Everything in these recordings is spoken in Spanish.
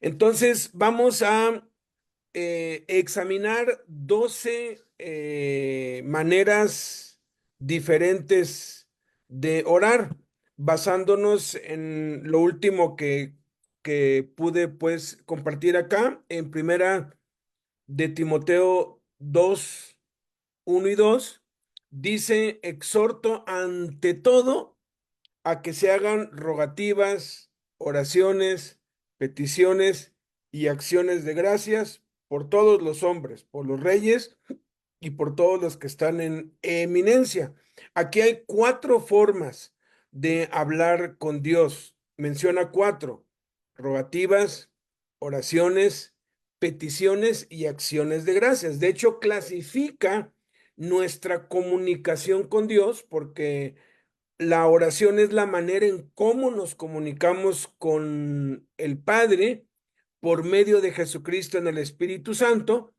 Entonces, vamos a examinar 12 maneras diferentes de orar, basándonos en lo último que pude pues compartir acá, en primera de Timoteo 2, 1 y 2, dice: exhorto ante todo a que se hagan rogativas, oraciones, peticiones y acciones de gracias por todos los hombres, por los reyes y por todos los que están en eminencia. Aquí hay cuatro formas de hablar con Dios. Menciona cuatro: rogativas, oraciones, peticiones y acciones de gracias. De hecho, clasifica nuestra comunicación con Dios, porque la oración es la manera en cómo nos comunicamos con el Padre por medio de Jesucristo en el Espíritu Santo.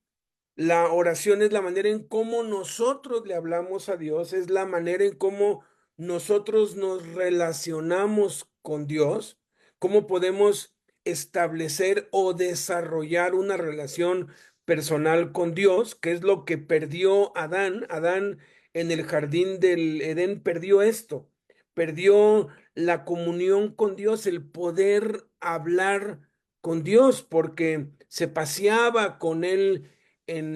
La oración es la manera en cómo nosotros le hablamos a Dios, es la manera en cómo nosotros nos relacionamos con Dios, cómo podemos establecer o desarrollar una relación personal con Dios, que es lo que perdió Adán. Adán en el jardín del Edén perdió esto, perdió la comunión con Dios, el poder hablar con Dios, porque se paseaba con él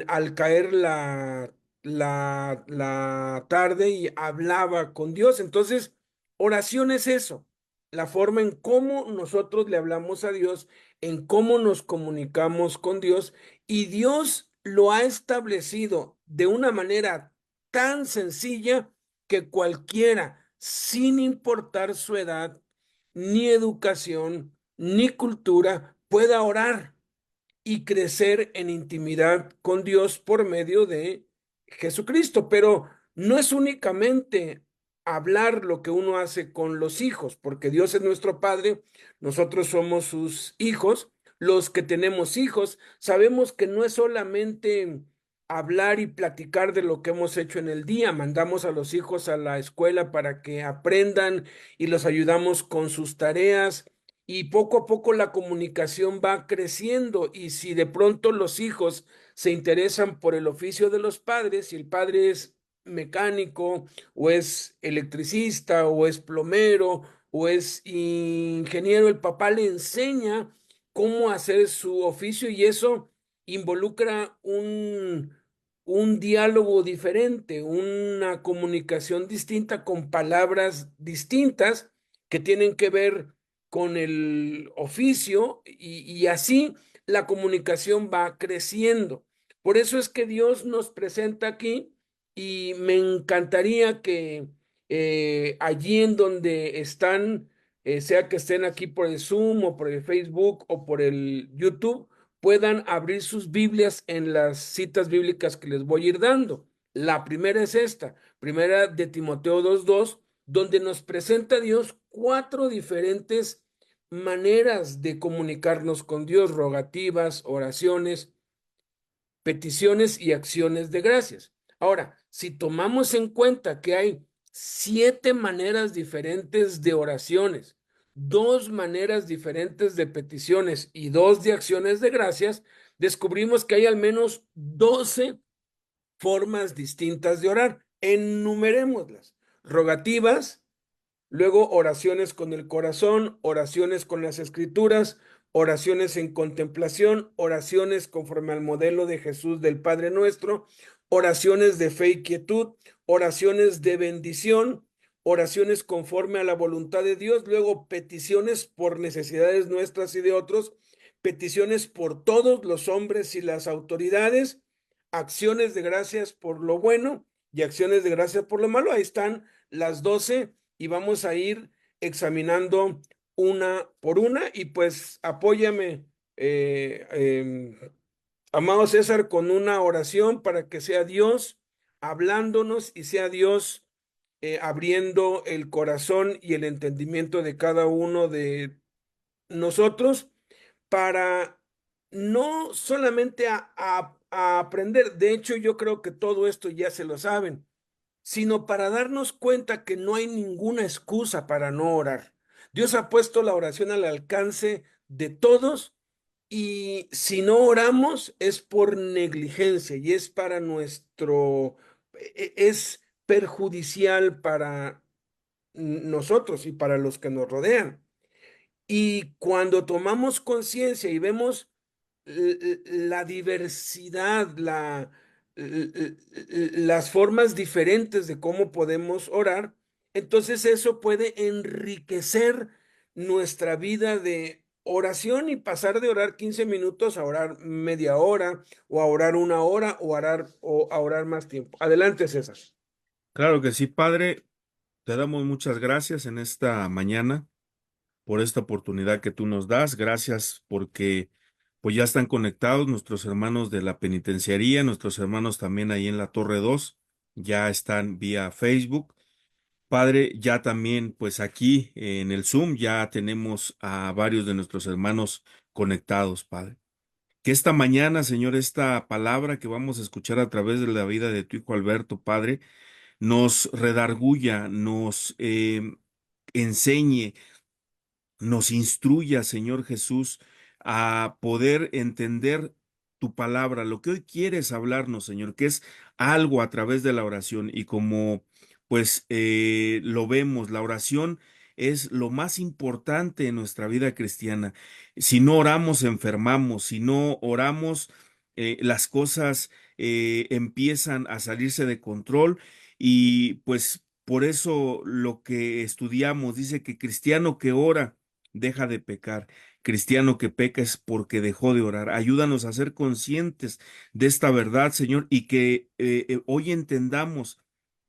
al caer la tarde y hablaba con Dios. Entonces, oración es eso, la forma en cómo nosotros le hablamos a Dios, en cómo nos comunicamos con Dios, y Dios lo ha establecido de una manera tan sencilla que cualquiera, sin importar su edad, ni educación, ni cultura, pueda orar y crecer en intimidad con Dios por medio de Jesucristo. Pero no es únicamente hablar lo que uno hace con los hijos, porque Dios es nuestro Padre, nosotros somos sus hijos. Los que tenemos hijos sabemos que no es solamente hablar y platicar de lo que hemos hecho en el día. Mandamos a los hijos a la escuela para que aprendan y los ayudamos con sus tareas, y poco a poco la comunicación va creciendo. Y si de pronto los hijos se interesan por el oficio de los padres, si el padre es mecánico o es electricista o es plomero o es ingeniero, el papá le enseña cómo hacer su oficio, y eso involucra un diálogo diferente, una comunicación distinta con palabras distintas que tienen que ver con el oficio, y así la comunicación va creciendo. Por eso es que Dios nos presenta aquí, y me encantaría que allí en donde están, sea que estén aquí por el Zoom o por el Facebook o por el YouTube, puedan abrir sus Biblias en las citas bíblicas que les voy a ir dando. La primera es esta, primera de Timoteo 2:2, donde nos presenta Dios cuatro diferentes maneras de comunicarnos con Dios: rogativas, oraciones, peticiones y acciones de gracias. Ahora, si tomamos en cuenta que hay 7 maneras diferentes de oraciones, 2 maneras diferentes de peticiones y 2 de acciones de gracias, descubrimos que hay al menos 12 formas distintas de orar. Enumerémoslas: rogativas, luego oraciones con el corazón, oraciones con las escrituras, oraciones en contemplación, oraciones conforme al modelo de Jesús del Padre Nuestro, oraciones de fe y quietud, oraciones de bendición, oraciones conforme a la voluntad de Dios, luego peticiones por necesidades nuestras y de otros, peticiones por todos los hombres y las autoridades, acciones de gracias por lo bueno y acciones de gracias por lo malo. Ahí están las 12, y vamos a ir examinando una por una. Y pues apóyame, amado César, con una oración para que sea Dios hablándonos y sea Dios abriendo el corazón y el entendimiento de cada uno de nosotros, para no solamente a aprender. De hecho, yo creo que todo esto ya se lo saben, sino para darnos cuenta que no hay ninguna excusa para no orar. Dios ha puesto la oración al alcance de todos, Y si no oramos es por negligencia y es para es perjudicial para nosotros y para los que nos rodean. Y cuando tomamos conciencia y vemos la diversidad, las formas diferentes de cómo podemos orar, entonces eso puede enriquecer nuestra vida de oración y pasar de orar 15 minutos a orar media hora o a orar una hora o a orar más tiempo. Adelante, César. Claro que sí, Padre. Te damos muchas gracias en esta mañana por esta oportunidad que tú nos das. Gracias porque pues ya están conectados nuestros hermanos de la penitenciaría, nuestros hermanos también ahí en la Torre 2, ya están vía Facebook. Padre, ya también pues aquí en el Zoom ya tenemos a varios de nuestros hermanos conectados, Padre. Que esta mañana, Señor, esta palabra que vamos a escuchar a través de la vida de tu Hijo Alberto, Padre, nos redarguya, nos enseñe, nos instruya, Señor Jesús, a poder entender tu palabra, lo que hoy quieres hablarnos, Señor, que es algo a través de la oración. Y como pues lo vemos, la oración es lo más importante en nuestra vida cristiana. Si no oramos, enfermamos; si no oramos, las cosas empiezan a salirse de control. Y pues por eso lo que estudiamos dice que cristiano que ora deja de pecar. Cristiano que peca es porque dejó de orar. Ayúdanos a ser conscientes de esta verdad, Señor, y que hoy entendamos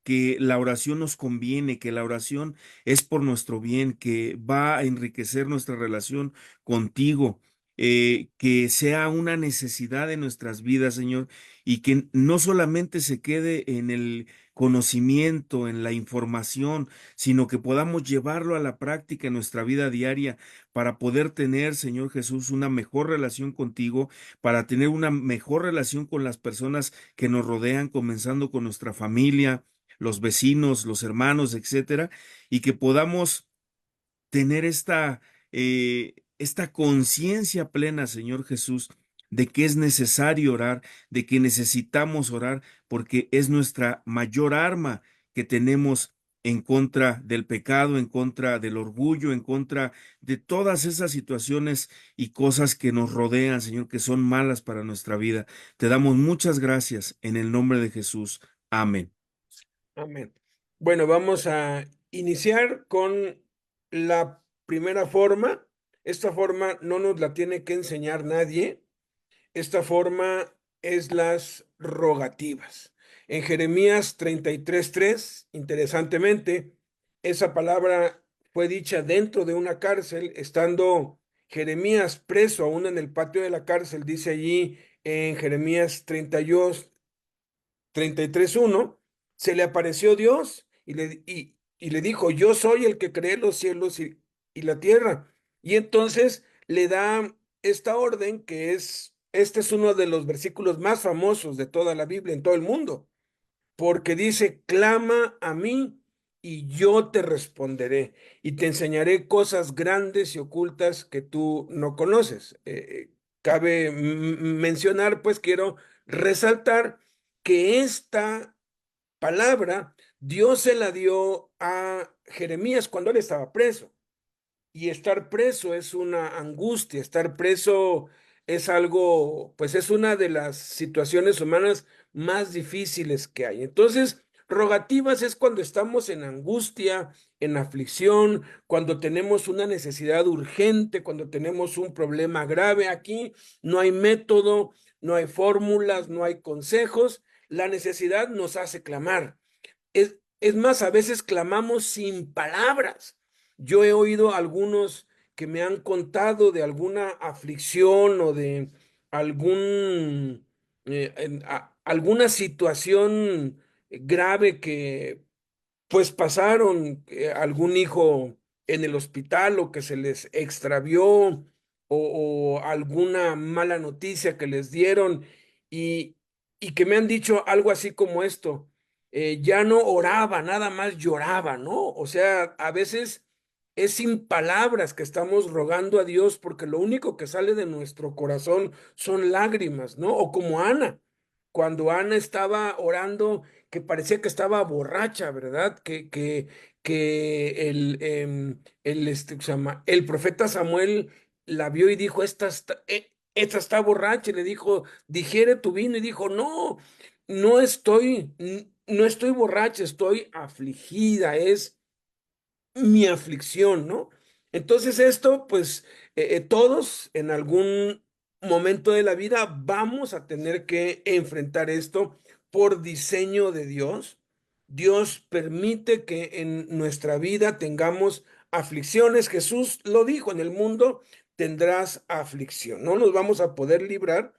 que la oración nos conviene, que la oración es por nuestro bien, que va a enriquecer nuestra relación contigo, que sea una necesidad de nuestras vidas, Señor, y que no solamente se quede en el conocimiento, en la información, sino que podamos llevarlo a la práctica en nuestra vida diaria para poder tener, Señor Jesús, una mejor relación contigo, para tener una mejor relación con las personas que nos rodean, comenzando con nuestra familia, los vecinos, los hermanos, etcétera, y que podamos tener esta conciencia plena, Señor Jesús, de que es necesario orar, de que necesitamos orar, porque es nuestra mayor arma que tenemos en contra del pecado, en contra del orgullo, en contra de todas esas situaciones y cosas que nos rodean, Señor, que son malas para nuestra vida. Te damos muchas gracias en el nombre de Jesús. Amén. Amén. Bueno, vamos a iniciar con la primera forma. Esta forma no nos la tiene que enseñar nadie. Esta forma es las rogativas. En Jeremías 33:3, interesantemente, esa palabra fue dicha dentro de una cárcel, estando Jeremías preso aún en el patio de la cárcel, dice allí en Jeremías 33:1, se le apareció Dios y le dijo, yo soy el que creé los cielos y la tierra. Y entonces le da esta orden este es uno de los versículos más famosos de toda la Biblia en todo el mundo, porque dice, clama a mí y yo te responderé y te enseñaré cosas grandes y ocultas que tú no conoces. Cabe mencionar, pues quiero resaltar que esta palabra Dios se la dio a Jeremías cuando él estaba preso. Y estar preso es una angustia, estar preso es algo, pues es una de las situaciones humanas más difíciles que hay. Entonces, rogativas es cuando estamos en angustia, en aflicción, cuando tenemos una necesidad urgente, cuando tenemos un problema grave. Aquí no hay método, no hay fórmulas, no hay consejos. La necesidad nos hace clamar. Es más, a veces clamamos sin palabras. Yo he oído a algunos que me han contado de alguna aflicción o de alguna situación grave que pues pasaron, algún hijo en el hospital o que se les extravió o alguna mala noticia que les dieron y, y que me han dicho algo así como esto, ya no oraba, nada más lloraba, ¿no? O sea, a veces es sin palabras que estamos rogando a Dios porque lo único que sale de nuestro corazón son lágrimas, ¿no? O como Ana, cuando Ana estaba orando que parecía que estaba borracha, ¿verdad? Que se llama, el profeta Samuel la vio y dijo, esta está borracha, y le dijo, digiere tu vino, y dijo, no, no estoy borracha, estoy afligida, es mi aflicción, ¿no? Entonces esto, pues todos en algún momento de la vida vamos a tener que enfrentar esto por diseño de Dios. Dios permite que en nuestra vida tengamos aflicciones. Jesús lo dijo, en el mundo tendrás aflicción. No nos vamos a poder librar,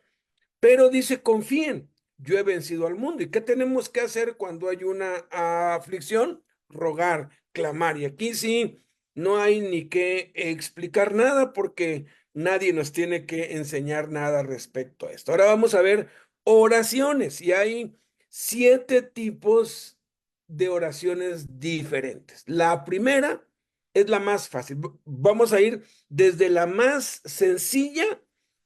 pero dice, confíen, yo he vencido al mundo. ¿Y qué tenemos que hacer cuando hay una aflicción? Rogar, clamar. Y aquí sí, no hay ni que explicar nada porque nadie nos tiene que enseñar nada respecto a esto. Ahora vamos a ver oraciones y hay 7 tipos de oraciones diferentes. La primera es la más fácil. Vamos a ir desde la más sencilla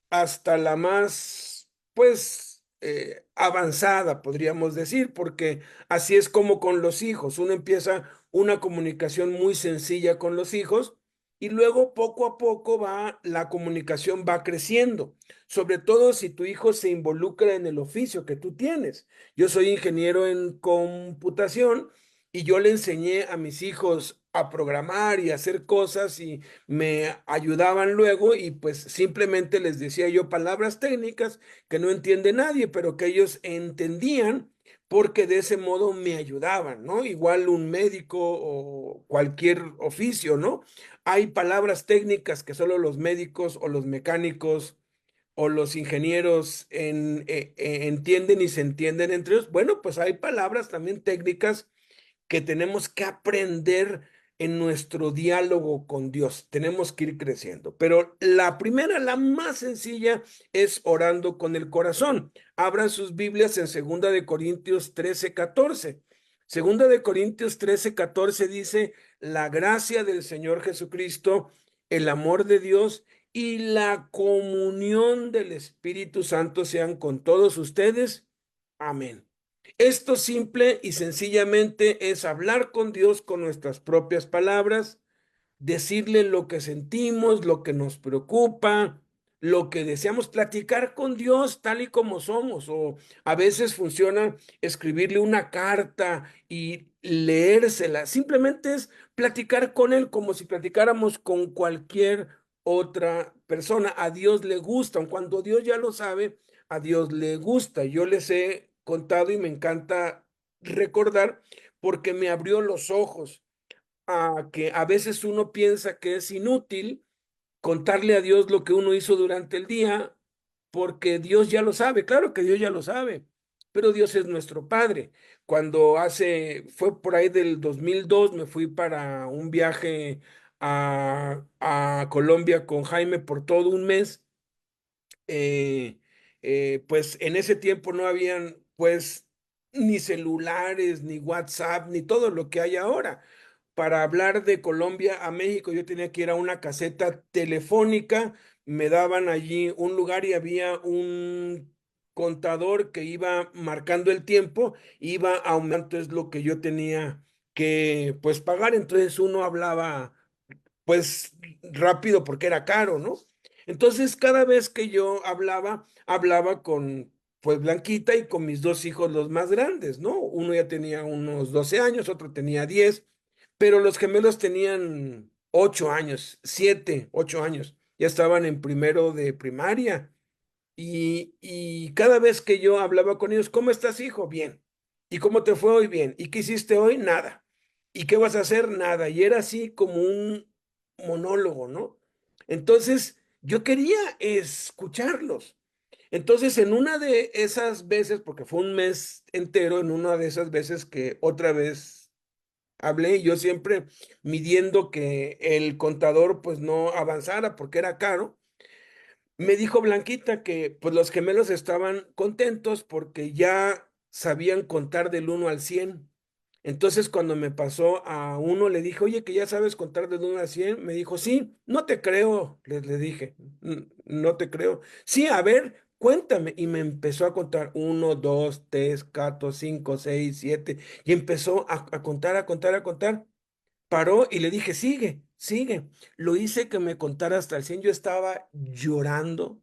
hasta la más, pues, avanzada, podríamos decir, porque así es como con los hijos. Uno empieza una comunicación muy sencilla con los hijos y luego poco a poco la comunicación va creciendo, sobre todo si tu hijo se involucra en el oficio que tú tienes. Yo soy ingeniero en computación y yo le enseñé a mis hijos a programar y a hacer cosas y me ayudaban luego y pues simplemente les decía yo palabras técnicas que no entiende nadie, pero que ellos entendían porque de ese modo me ayudaban, ¿no? Igual un médico o cualquier oficio, ¿no? Hay palabras técnicas que solo los médicos o los mecánicos o los ingenieros entienden y se entienden entre ellos. Bueno, pues hay palabras también técnicas que tenemos que aprender en nuestro diálogo con Dios. Tenemos que ir creciendo. Pero la primera, la más sencilla, es orando con el corazón. Abran sus Biblias en 2 de Corintios 13:14. 2 de Corintios 13:14 dice, la gracia del Señor Jesucristo, el amor de Dios y la comunión del Espíritu Santo sean con todos ustedes. Amén. Esto simple y sencillamente es hablar con Dios con nuestras propias palabras, decirle lo que sentimos, lo que nos preocupa, lo que deseamos, platicar con Dios tal y como somos. O a veces funciona escribirle una carta y leérsela. Simplemente es platicar con Él como si platicáramos con cualquier otra persona. A Dios le gusta, aun cuando Dios ya lo sabe, a Dios le gusta. Yo les he contado y me encanta recordar porque me abrió los ojos a que a veces uno piensa que es inútil contarle a Dios lo que uno hizo durante el día, porque Dios ya lo sabe, claro que Dios ya lo sabe, pero Dios es nuestro Padre. Fue por ahí del 2002, me fui para un viaje a Colombia con Jaime por todo un mes. eh, pues en ese tiempo no habían pues ni celulares, ni WhatsApp, ni todo lo que hay ahora. Para hablar de Colombia a México, yo tenía que ir a una caseta telefónica, me daban allí un lugar y había un contador que iba marcando el tiempo, iba aumentando, es lo que yo tenía que pues pagar, entonces uno hablaba pues rápido porque era caro, ¿no? Entonces cada vez que yo hablaba con pues Blanquita y con mis 2 hijos los más grandes, ¿no? Uno ya tenía unos 12 años, otro tenía 10, pero los gemelos tenían 8 años, 7, 8 años, ya estaban en primero de primaria. Y cada vez que yo hablaba con ellos, ¿cómo estás, hijo? Bien. ¿Y cómo te fue hoy? Bien. ¿Y qué hiciste hoy? Nada. ¿Y qué vas a hacer? Nada. Y era así como un monólogo, ¿no? Entonces, yo quería escucharlos. Entonces, en una de esas veces, porque fue un mes entero, en una de esas veces que otra vez hablé, yo siempre midiendo que el contador pues no avanzara porque era caro. Me dijo Blanquita que pues los gemelos estaban contentos porque ya sabían contar del 1 al 100. Entonces, cuando me pasó a uno, le dije, oye, que ya sabes contar de 1 a 100. Me dijo, sí, no te creo. Le dije, No te creo. Sí, a ver, cuéntame. Y me empezó a contar 1, 2, 3, 4, 5, 6, 7. Y empezó a contar, a contar, a contar. Paró y le dije, sigue, sigue. Lo hice que me contara hasta el 100. Yo estaba llorando.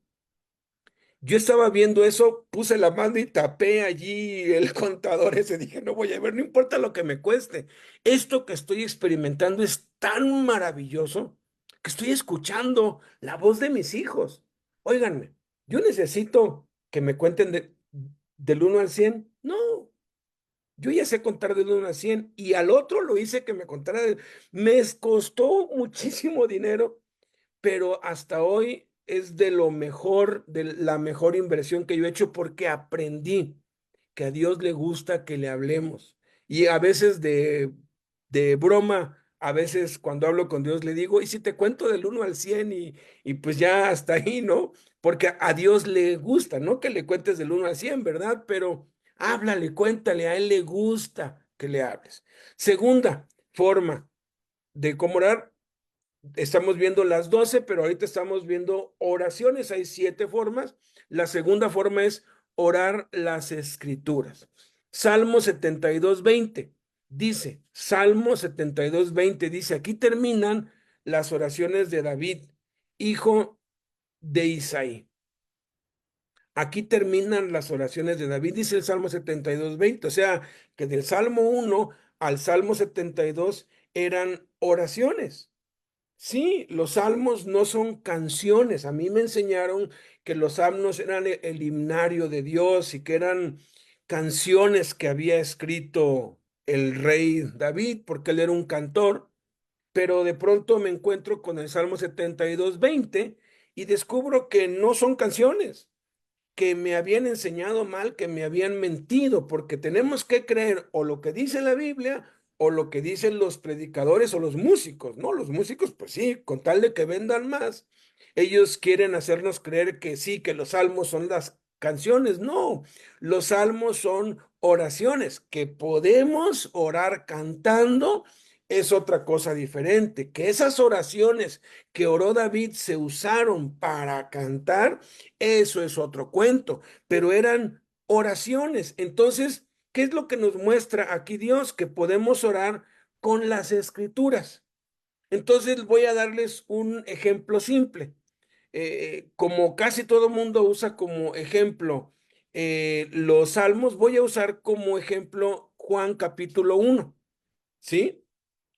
Yo estaba viendo eso, puse la mano y tapé allí el contador ese. Dije, no voy a ver, no importa lo que me cueste. Esto que estoy experimentando es tan maravilloso que estoy escuchando la voz de mis hijos. Óiganme, yo necesito que me cuenten del 1 al 100. No, yo ya sé contar del 1 al 100 y al otro lo hice que me contara. Me costó muchísimo dinero, pero hasta hoy es de lo mejor, de la mejor inversión que yo he hecho porque aprendí que a Dios le gusta que le hablemos. Y a veces de broma, a veces cuando hablo con Dios le digo, ¿y si te cuento del 1 al 100? Y pues ya hasta ahí, ¿no? Porque a Dios le gusta, no que le cuentes del 1 al 100, ¿verdad? Pero háblale, cuéntale, a Él le gusta que le hables. Segunda forma de cómo orar. Estamos viendo las 12, pero ahorita estamos viendo oraciones. Hay 7 formas. La segunda forma es orar las escrituras. Salmo 72:20 dice, Salmo 72:20 dice, aquí terminan las oraciones de David, hijo de Isaí. Aquí terminan las oraciones de David, dice el Salmo 72:20. O sea, que del Salmo 1 al Salmo 72 eran oraciones. Sí, los salmos no son canciones. A mí me enseñaron que los salmos eran el himnario de Dios y que eran canciones que había escrito el rey David, porque él era un cantor. Pero de pronto me encuentro con el Salmo 72:20 y descubro que no son canciones, que me habían enseñado mal, que me habían mentido, porque tenemos que creer o lo que dice la Biblia o lo que dicen los predicadores o los músicos, ¿no? Los músicos, pues sí, con tal de que vendan más, ellos quieren hacernos creer que sí, que los salmos son las canciones. No, los salmos son oraciones, que podemos orar cantando. Es otra cosa diferente, que esas oraciones que oró David se usaron para cantar, eso es otro cuento, pero eran oraciones. Entonces, ¿qué es lo que nos muestra aquí Dios? Que podemos orar con las escrituras. Entonces, voy a darles un ejemplo simple. Como casi todo mundo usa como ejemplo los salmos, voy a usar como ejemplo Juan capítulo 1, ¿sí?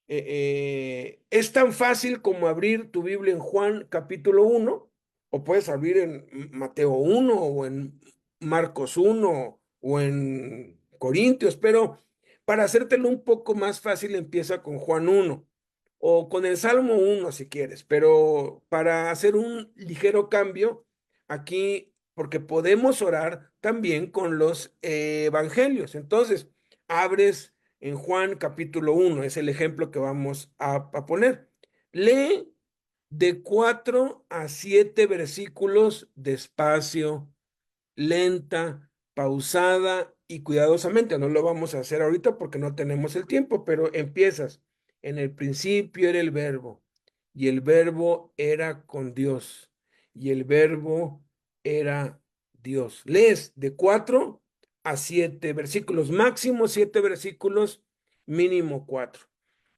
Es tan fácil como abrir tu Biblia en Juan capítulo 1, o puedes abrir en Mateo 1 o en Marcos 1 o en Corintios, pero para hacértelo un poco más fácil empieza con Juan 1 o con el Salmo 1 si quieres, pero para hacer un ligero cambio aquí, porque podemos orar también con los evangelios. Entonces, abres en Juan capítulo 1, es el ejemplo que vamos a poner. Lee de 4 a 7 versículos despacio, lenta, pausada y cuidadosamente. No lo vamos a hacer ahorita porque no tenemos el tiempo, pero empiezas. En el principio era el verbo, y el verbo era con Dios, y el verbo era Dios. Lees de 4 a 7 versículos, máximo 7 versículos, mínimo 4.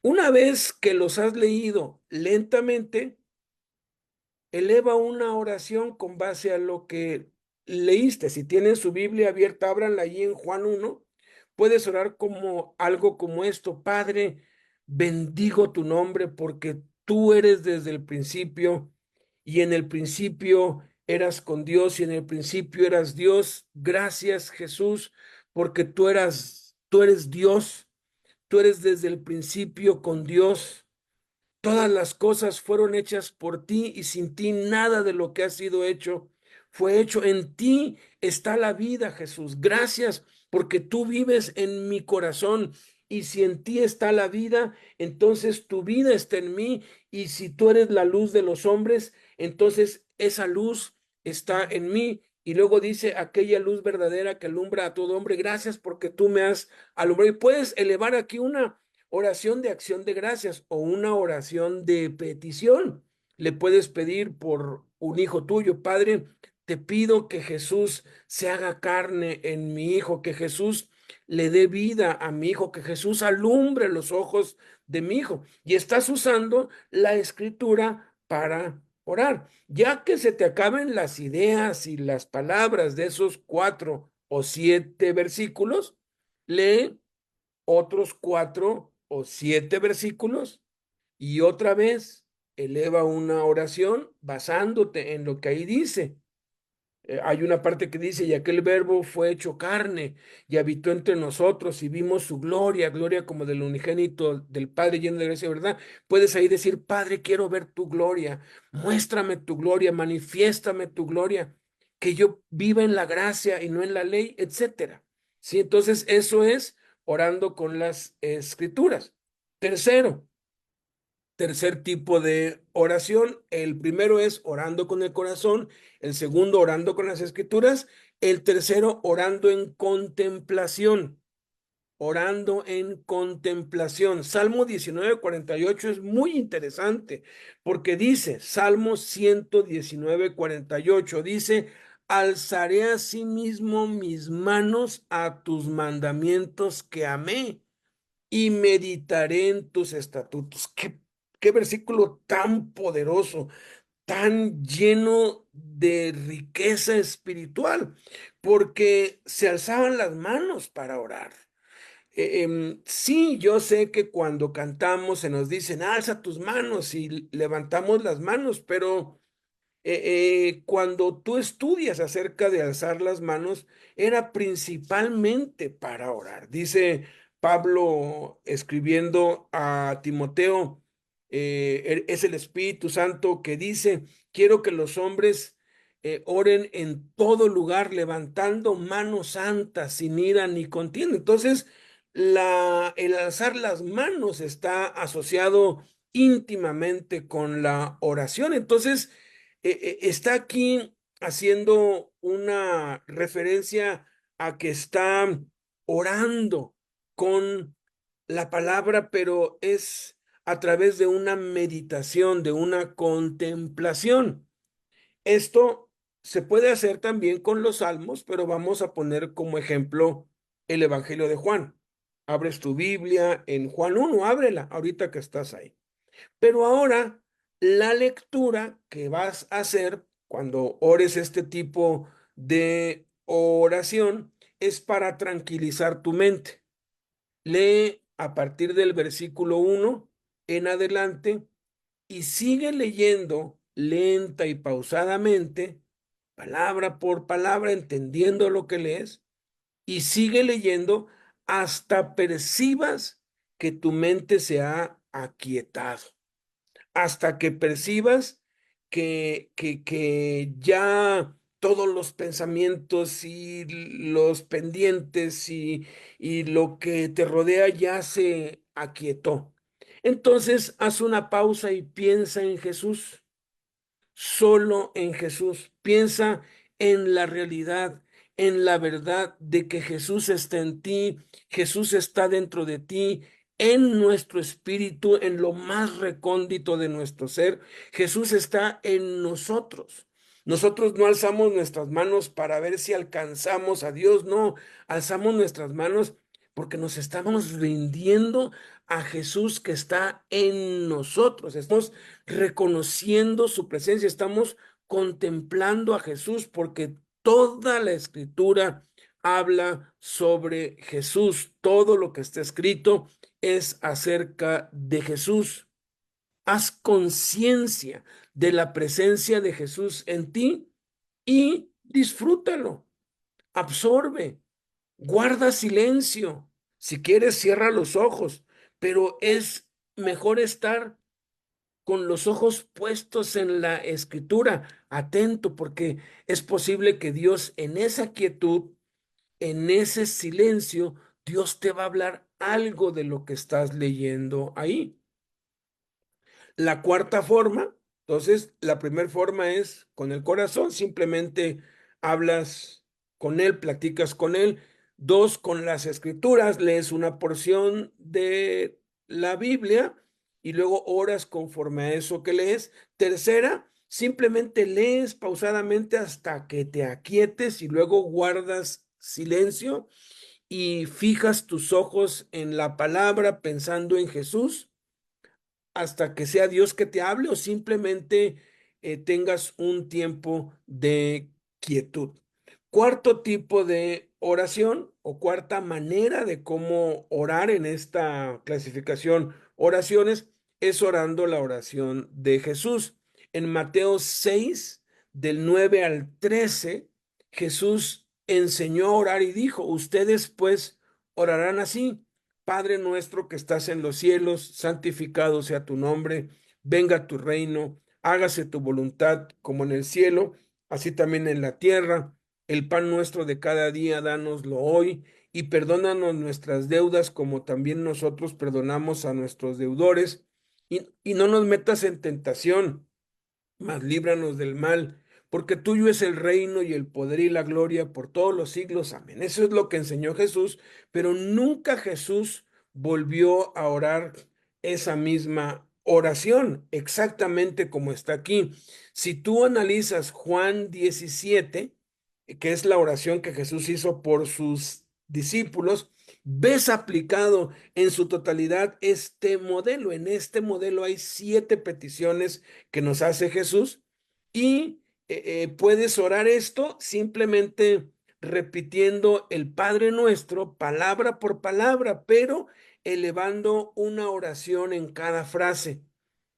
Una vez que los has leído lentamente, eleva una oración con base a lo que leíste. Si tienen su Biblia abierta, ábranla ahí en Juan 1. Puedes orar como algo como esto: Padre, bendigo tu nombre porque tú eres desde el principio y en el principio eras con Dios y en el principio eras Dios. Gracias, Jesús, porque tú eres Dios. Tú eres desde el principio con Dios. Todas las cosas fueron hechas por ti y sin ti nada de lo que ha sido hecho fue hecho. En ti está la vida, Jesús. Gracias porque tú vives en mi corazón. Y si en ti está la vida, entonces tu vida está en mí. Y si tú eres la luz de los hombres, entonces esa luz está en mí. Y luego dice, aquella luz verdadera que alumbra a todo hombre, gracias porque tú me has alumbrado. Y puedes elevar aquí una oración de acción de gracias o una oración de petición. Le puedes pedir por un hijo tuyo, Padre, te pido que Jesús se haga carne en mi hijo, que Jesús le dé vida a mi hijo, que Jesús alumbre los ojos de mi hijo. Y estás usando la escritura para orar. Ya que se te acaben las ideas y las palabras de esos 4 o 7 versículos, lee otros 4 o 7 versículos y otra vez eleva una oración basándote en lo que ahí dice. Hay una parte que dice, y aquel verbo fue hecho carne y habitó entre nosotros y vimos su gloria, gloria como del unigénito del Padre lleno de gracia y verdad. Puedes ahí decir, Padre, quiero ver tu gloria, muéstrame tu gloria, manifiéstame tu gloria, que yo viva en la gracia y no en la ley, etcétera. Sí, entonces eso es orando con las escrituras. Tercero, tercer tipo de oración. El primero es orando con el corazón, el segundo orando con las escrituras, el tercero orando en contemplación. Orando en contemplación. Salmo 19:48 es muy interesante porque dice, Salmo 119:48 dice, alzaré a sí mismo mis manos a tus mandamientos que amé y meditaré en tus estatutos. Qué versículo tan poderoso, tan lleno de riqueza espiritual, porque se alzaban las manos para orar. Sí, yo sé que cuando cantamos se nos dicen, alza tus manos y levantamos las manos, pero cuando tú estudias acerca de alzar las manos, era principalmente para orar. Dice Pablo escribiendo a Timoteo, es el Espíritu Santo que dice, quiero que los hombres oren en todo lugar, levantando manos santas, sin ira ni contienda. Entonces, el alzar las manos está asociado íntimamente con la oración. Entonces, está aquí haciendo una referencia a que está orando con la palabra, pero es a través de una meditación, de una contemplación. Esto se puede hacer también con los salmos, pero vamos a poner como ejemplo el Evangelio de Juan. Abres tu Biblia en Juan 1, ábrela ahorita que estás ahí. Pero ahora la lectura que vas a hacer cuando ores este tipo de oración es para tranquilizar tu mente. Lee a partir del versículo 1 en adelante y sigue leyendo lenta y pausadamente, palabra por palabra, entendiendo lo que lees, y sigue leyendo hasta percibas que tu mente se ha aquietado, hasta que percibas que ya todos los pensamientos y los pendientes y lo que te rodea ya se aquietó. Entonces, haz una pausa y piensa en Jesús, solo en Jesús. Piensa en la realidad, en la verdad de que Jesús está en ti, Jesús está dentro de ti, en nuestro espíritu, en lo más recóndito de nuestro ser. Jesús está en nosotros. Nosotros no alzamos nuestras manos para ver si alcanzamos a Dios, no, alzamos nuestras manos porque nos estamos rindiendo a Jesús que está en nosotros. Estamos reconociendo su presencia, estamos contemplando a Jesús porque toda la escritura habla sobre Jesús. Todo lo que está escrito es acerca de Jesús. Haz conciencia de la presencia de Jesús en ti y disfrútalo, absorbe, guarda silencio. Si quieres, cierra los ojos, pero es mejor estar con los ojos puestos en la escritura, atento, porque es posible que Dios en esa quietud, en ese silencio, Dios te va a hablar algo de lo que estás leyendo ahí. La cuarta forma, entonces, la primera forma es con el corazón, simplemente hablas con él, platicas con él. Dos, con las escrituras, lees una porción de la Biblia y luego oras conforme a eso que lees. Tercera, simplemente lees pausadamente hasta que te aquietes y luego guardas silencio y fijas tus ojos en la palabra pensando en Jesús hasta que sea Dios que te hable o simplemente tengas un tiempo de quietud. Cuarto tipo de oración o cuarta manera de cómo orar en esta clasificación oraciones es orando la oración de Jesús. En Mateo 6, del 9 al 13, Jesús enseñó a orar y dijo, ustedes pues orarán así. Padre nuestro que estás en los cielos, santificado sea tu nombre, venga tu reino, hágase tu voluntad como en el cielo, así también en la tierra. El pan nuestro de cada día, dánoslo hoy, y perdónanos nuestras deudas como también nosotros perdonamos a nuestros deudores, y no nos metas en tentación, mas líbranos del mal, porque tuyo es el reino y el poder y la gloria por todos los siglos. Amén. Eso es lo que enseñó Jesús, pero nunca Jesús volvió a orar esa misma oración, exactamente como está aquí. Si tú analizas Juan 17, que es la oración que Jesús hizo por sus discípulos, ves aplicado en su totalidad este modelo. En este modelo hay 7 peticiones que nos hace Jesús y puedes orar esto simplemente repitiendo el Padre Nuestro palabra por palabra, pero elevando una oración en cada frase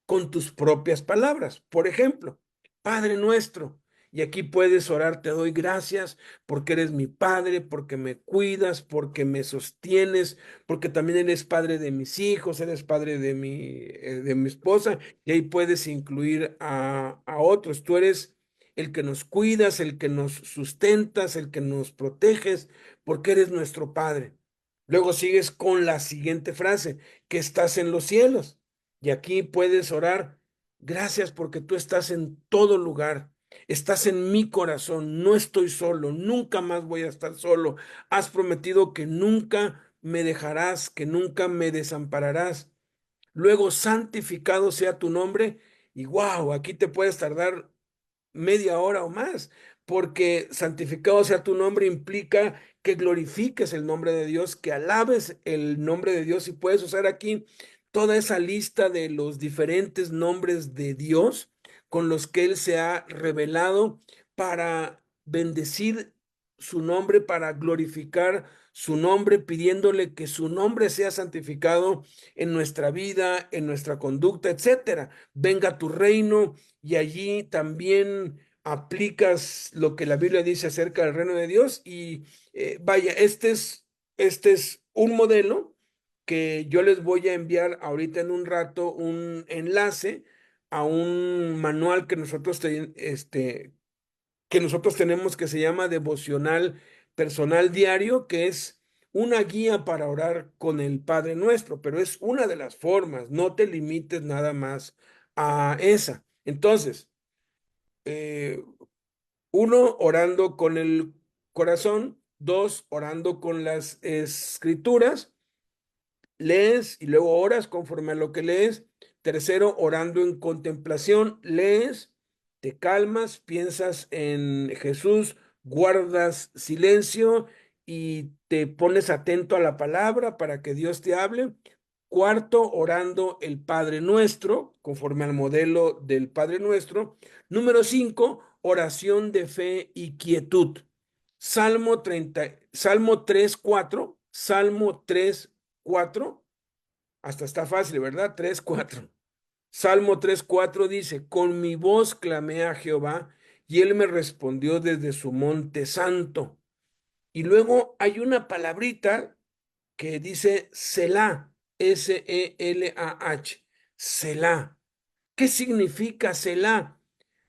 con tus propias palabras. Por ejemplo, Padre Nuestro. Y aquí puedes orar, te doy gracias porque eres mi padre, porque me cuidas, porque me sostienes, porque también eres padre de mis hijos, eres padre de mi esposa, y ahí puedes incluir a otros. Tú eres el que nos cuidas, el que nos sustentas, el que nos proteges, porque eres nuestro padre. Luego sigues con la siguiente frase, que estás en los cielos. Y aquí puedes orar, gracias porque tú estás en todo lugar, estás en mi corazón, no estoy solo, nunca más voy a estar solo. Has prometido que nunca me dejarás, que nunca me desampararás. Luego, santificado sea tu nombre. Y wow, aquí te puedes tardar media hora o más, porque santificado sea tu nombre implica que glorifiques el nombre de Dios, que alabes el nombre de Dios y puedes usar aquí toda esa lista de los diferentes nombres de Dios con los que Él se ha revelado para bendecir su nombre, para glorificar su nombre, pidiéndole que su nombre sea santificado en nuestra vida, en nuestra conducta, etcétera. Venga tu reino y allí también aplicas lo que la Biblia dice acerca del reino de Dios y vaya, este es un modelo que yo les voy a enviar ahorita en un rato un enlace a un manual que nosotros tenemos que se llama Devocional Personal Diario, que es una guía para orar con el Padre Nuestro, pero es una de las formas, no te limites nada más a esa. Entonces, eh, uno, orando con el corazón. Dos, orando con las escrituras. Lees y luego oras conforme a lo que lees. Tercero, orando en contemplación. Lees, te calmas, piensas en Jesús, guardas silencio y te pones atento a la palabra para que Dios te hable. Cuarto, orando el Padre Nuestro, conforme al modelo del Padre Nuestro. Número 5, oración de fe y quietud. Salmo 3 4, Salmo 3 4, hasta está fácil, ¿verdad? 3 4. Salmo 3 4 dice, con mi voz clamé a Jehová y él me respondió desde su monte santo. Y luego hay una palabrita que dice Selah, Selah, Selah. ¿Qué significa Selah?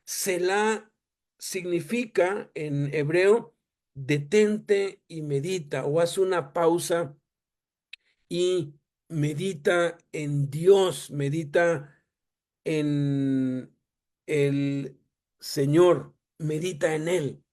Selah significa en hebreo detente y medita o haz una pausa y medita en Dios, medita en el Señor, medita en Él.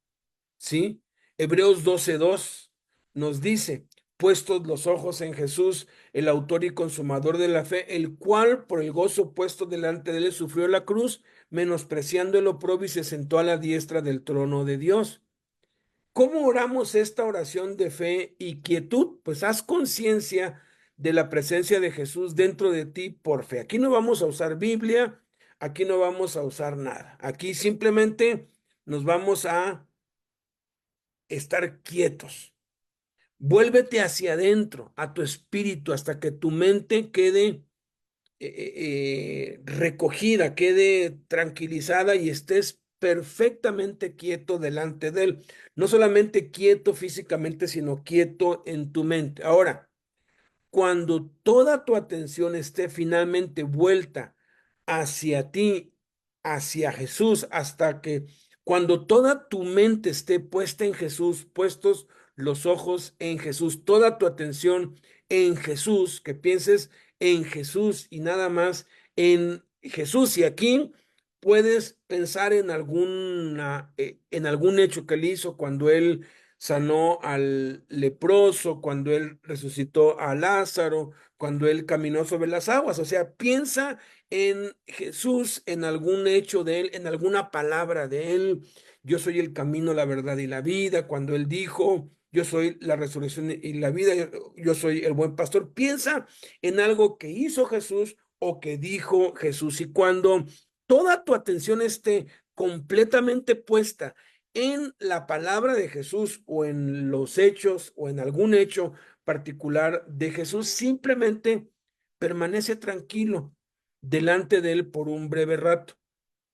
¿sí? Hebreos 12:2 nos dice, puestos los ojos en Jesús, el autor y consumador de la fe, el cual por el gozo puesto delante de él sufrió la cruz, menospreciando el oprobio y se sentó a la diestra del trono de Dios. ¿Cómo oramos esta oración de fe y quietud? Pues haz conciencia de la presencia de Jesús dentro de ti por fe. Aquí no vamos a usar Biblia, aquí no vamos a usar nada. Aquí simplemente nos vamos a estar quietos. Vuélvete hacia adentro, a tu espíritu, hasta que tu mente quede recogida, quede tranquilizada y estés perfectamente quieto delante de Él. No solamente quieto físicamente, sino quieto en tu mente. Ahora, cuando toda tu atención esté finalmente vuelta hacia ti, hacia Jesús, hasta que cuando toda tu mente esté puesta en Jesús, puestos los ojos en Jesús, toda tu atención en Jesús, que pienses en Jesús y nada más en Jesús. Y aquí puedes pensar en algún hecho que él hizo cuando él sanó al leproso, cuando él resucitó a Lázaro, cuando él caminó sobre las aguas. O sea, piensa en Jesús, en algún hecho de él, en alguna palabra de él. Yo soy el camino, la verdad y la vida. Cuando él dijo, yo soy la resurrección y la vida, yo soy el buen pastor. Piensa en algo que hizo Jesús o que dijo Jesús. Y cuando toda tu atención esté completamente puesta en la palabra de Jesús o en los hechos o en algún hecho particular de Jesús, simplemente permanece tranquilo delante de él por un breve rato.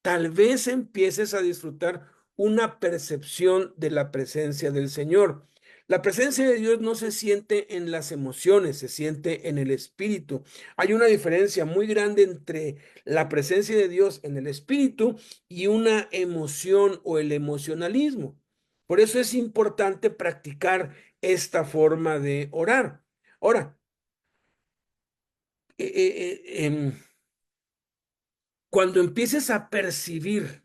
Tal vez empieces a disfrutar una percepción de la presencia del Señor. La presencia de Dios no se siente en las emociones, se siente en el espíritu. Hay una diferencia muy grande entre la presencia de Dios en el espíritu y una emoción o el emocionalismo. Por eso es importante practicar esta forma de orar. Ahora, cuando empieces a percibir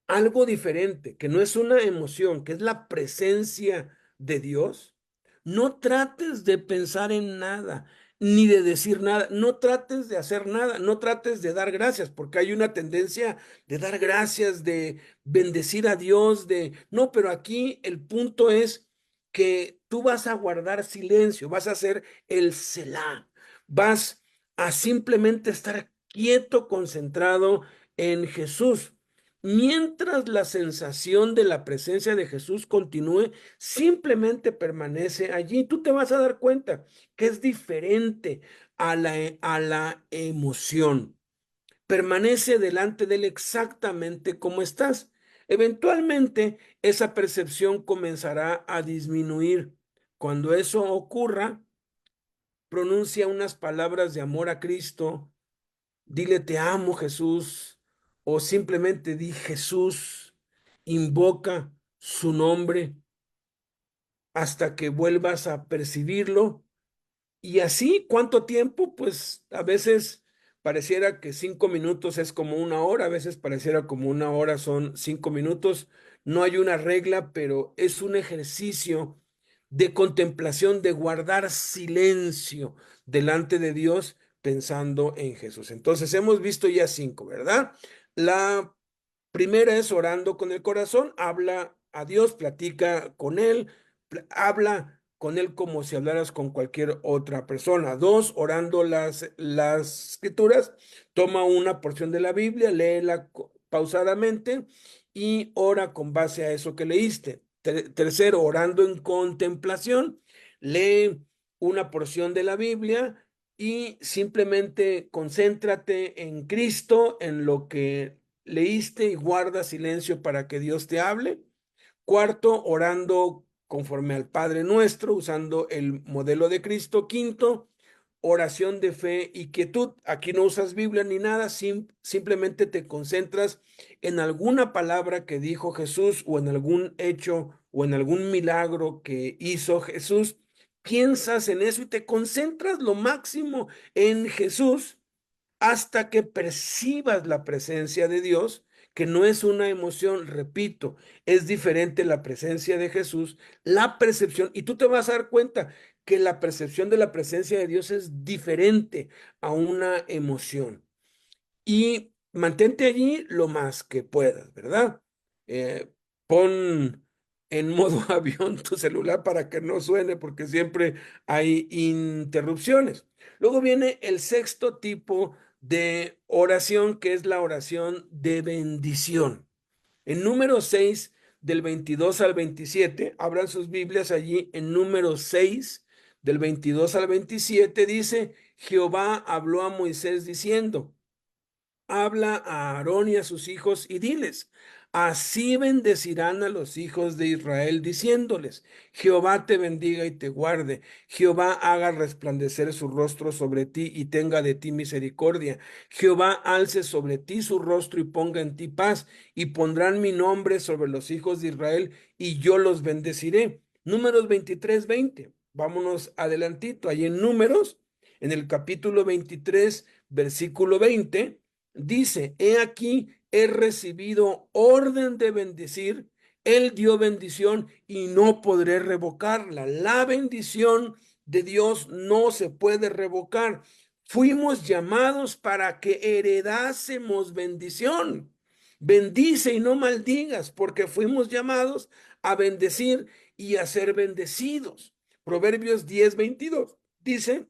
algo diferente, que no es una emoción, que es la presencia de Dios, no trates de pensar en nada, ni de decir nada, no trates de hacer nada, no trates de dar gracias, porque hay una tendencia de dar gracias, de bendecir a Dios, de... No, pero aquí el punto es que tú vas a guardar silencio, vas a hacer el Selah, vas a simplemente estar quieto, concentrado en Jesús. Mientras la sensación de la presencia de Jesús continúe, simplemente permanece allí. Tú te vas a dar cuenta que es diferente a la emoción. Permanece delante de él exactamente como estás. Eventualmente, esa percepción comenzará a disminuir. Cuando eso ocurra, pronuncia unas palabras de amor a Cristo. Dile te amo, Jesús, o simplemente di Jesús, invoca su nombre hasta que vuelvas a percibirlo. Y así, ¿cuánto tiempo? Pues a veces pareciera que 5 minutos es como una hora, a veces pareciera como una hora son 5 minutos. No hay una regla, pero es un ejercicio de contemplación, de guardar silencio delante de Dios pensando en Jesús. Entonces, hemos visto ya 5, ¿verdad? La primera es orando con el corazón, habla a Dios, platica con Él, habla con Él como si hablaras con cualquier otra persona. 2, orando las escrituras, toma una porción de la Biblia, léela pausadamente y ora con base a eso que leíste. Tercero, orando en contemplación, lee una porción de la Biblia y simplemente concéntrate en Cristo, en lo que leíste y guarda silencio para que Dios te hable. Cuarto, orando conforme al Padre Nuestro, usando el modelo de Cristo. Quinto, oración de fe y quietud. Aquí no usas Biblia ni nada, simplemente te concentras en alguna palabra que dijo Jesús o en algún hecho o en algún milagro que hizo Jesús. Piensas en eso y te concentras lo máximo en Jesús hasta que percibas la presencia de Dios, que no es una emoción, repito, es diferente la presencia de Jesús, la percepción, y tú te vas a dar cuenta que la percepción de la presencia de Dios es diferente a una emoción. Y mantente allí lo más que puedas, ¿verdad? Pon en modo avión tu celular para que no suene, porque siempre hay interrupciones. Luego viene el sexto tipo de oración, que es la oración de bendición. En número 6 del 22 al 27, abran sus Biblias allí en número 6 del 22 al 27, dice, Jehová habló a Moisés diciendo, habla a Aarón y a sus hijos y diles, así bendecirán a los hijos de Israel, diciéndoles, Jehová te bendiga y te guarde, Jehová haga resplandecer su rostro sobre ti y tenga de ti misericordia, Jehová alce sobre ti su rostro y ponga en ti paz, y pondrán mi nombre sobre los hijos de Israel y yo los bendeciré. Números 23:20. Vámonos adelantito, ahí en Números, en el capítulo 23, versículo 20. Dice, he aquí, he recibido orden de bendecir, él dio bendición y no podré revocarla. La bendición de Dios no se puede revocar. Fuimos llamados para que heredásemos bendición. Bendice y no maldigas, porque fuimos llamados a bendecir y a ser bendecidos. Proverbios 10:22 dice,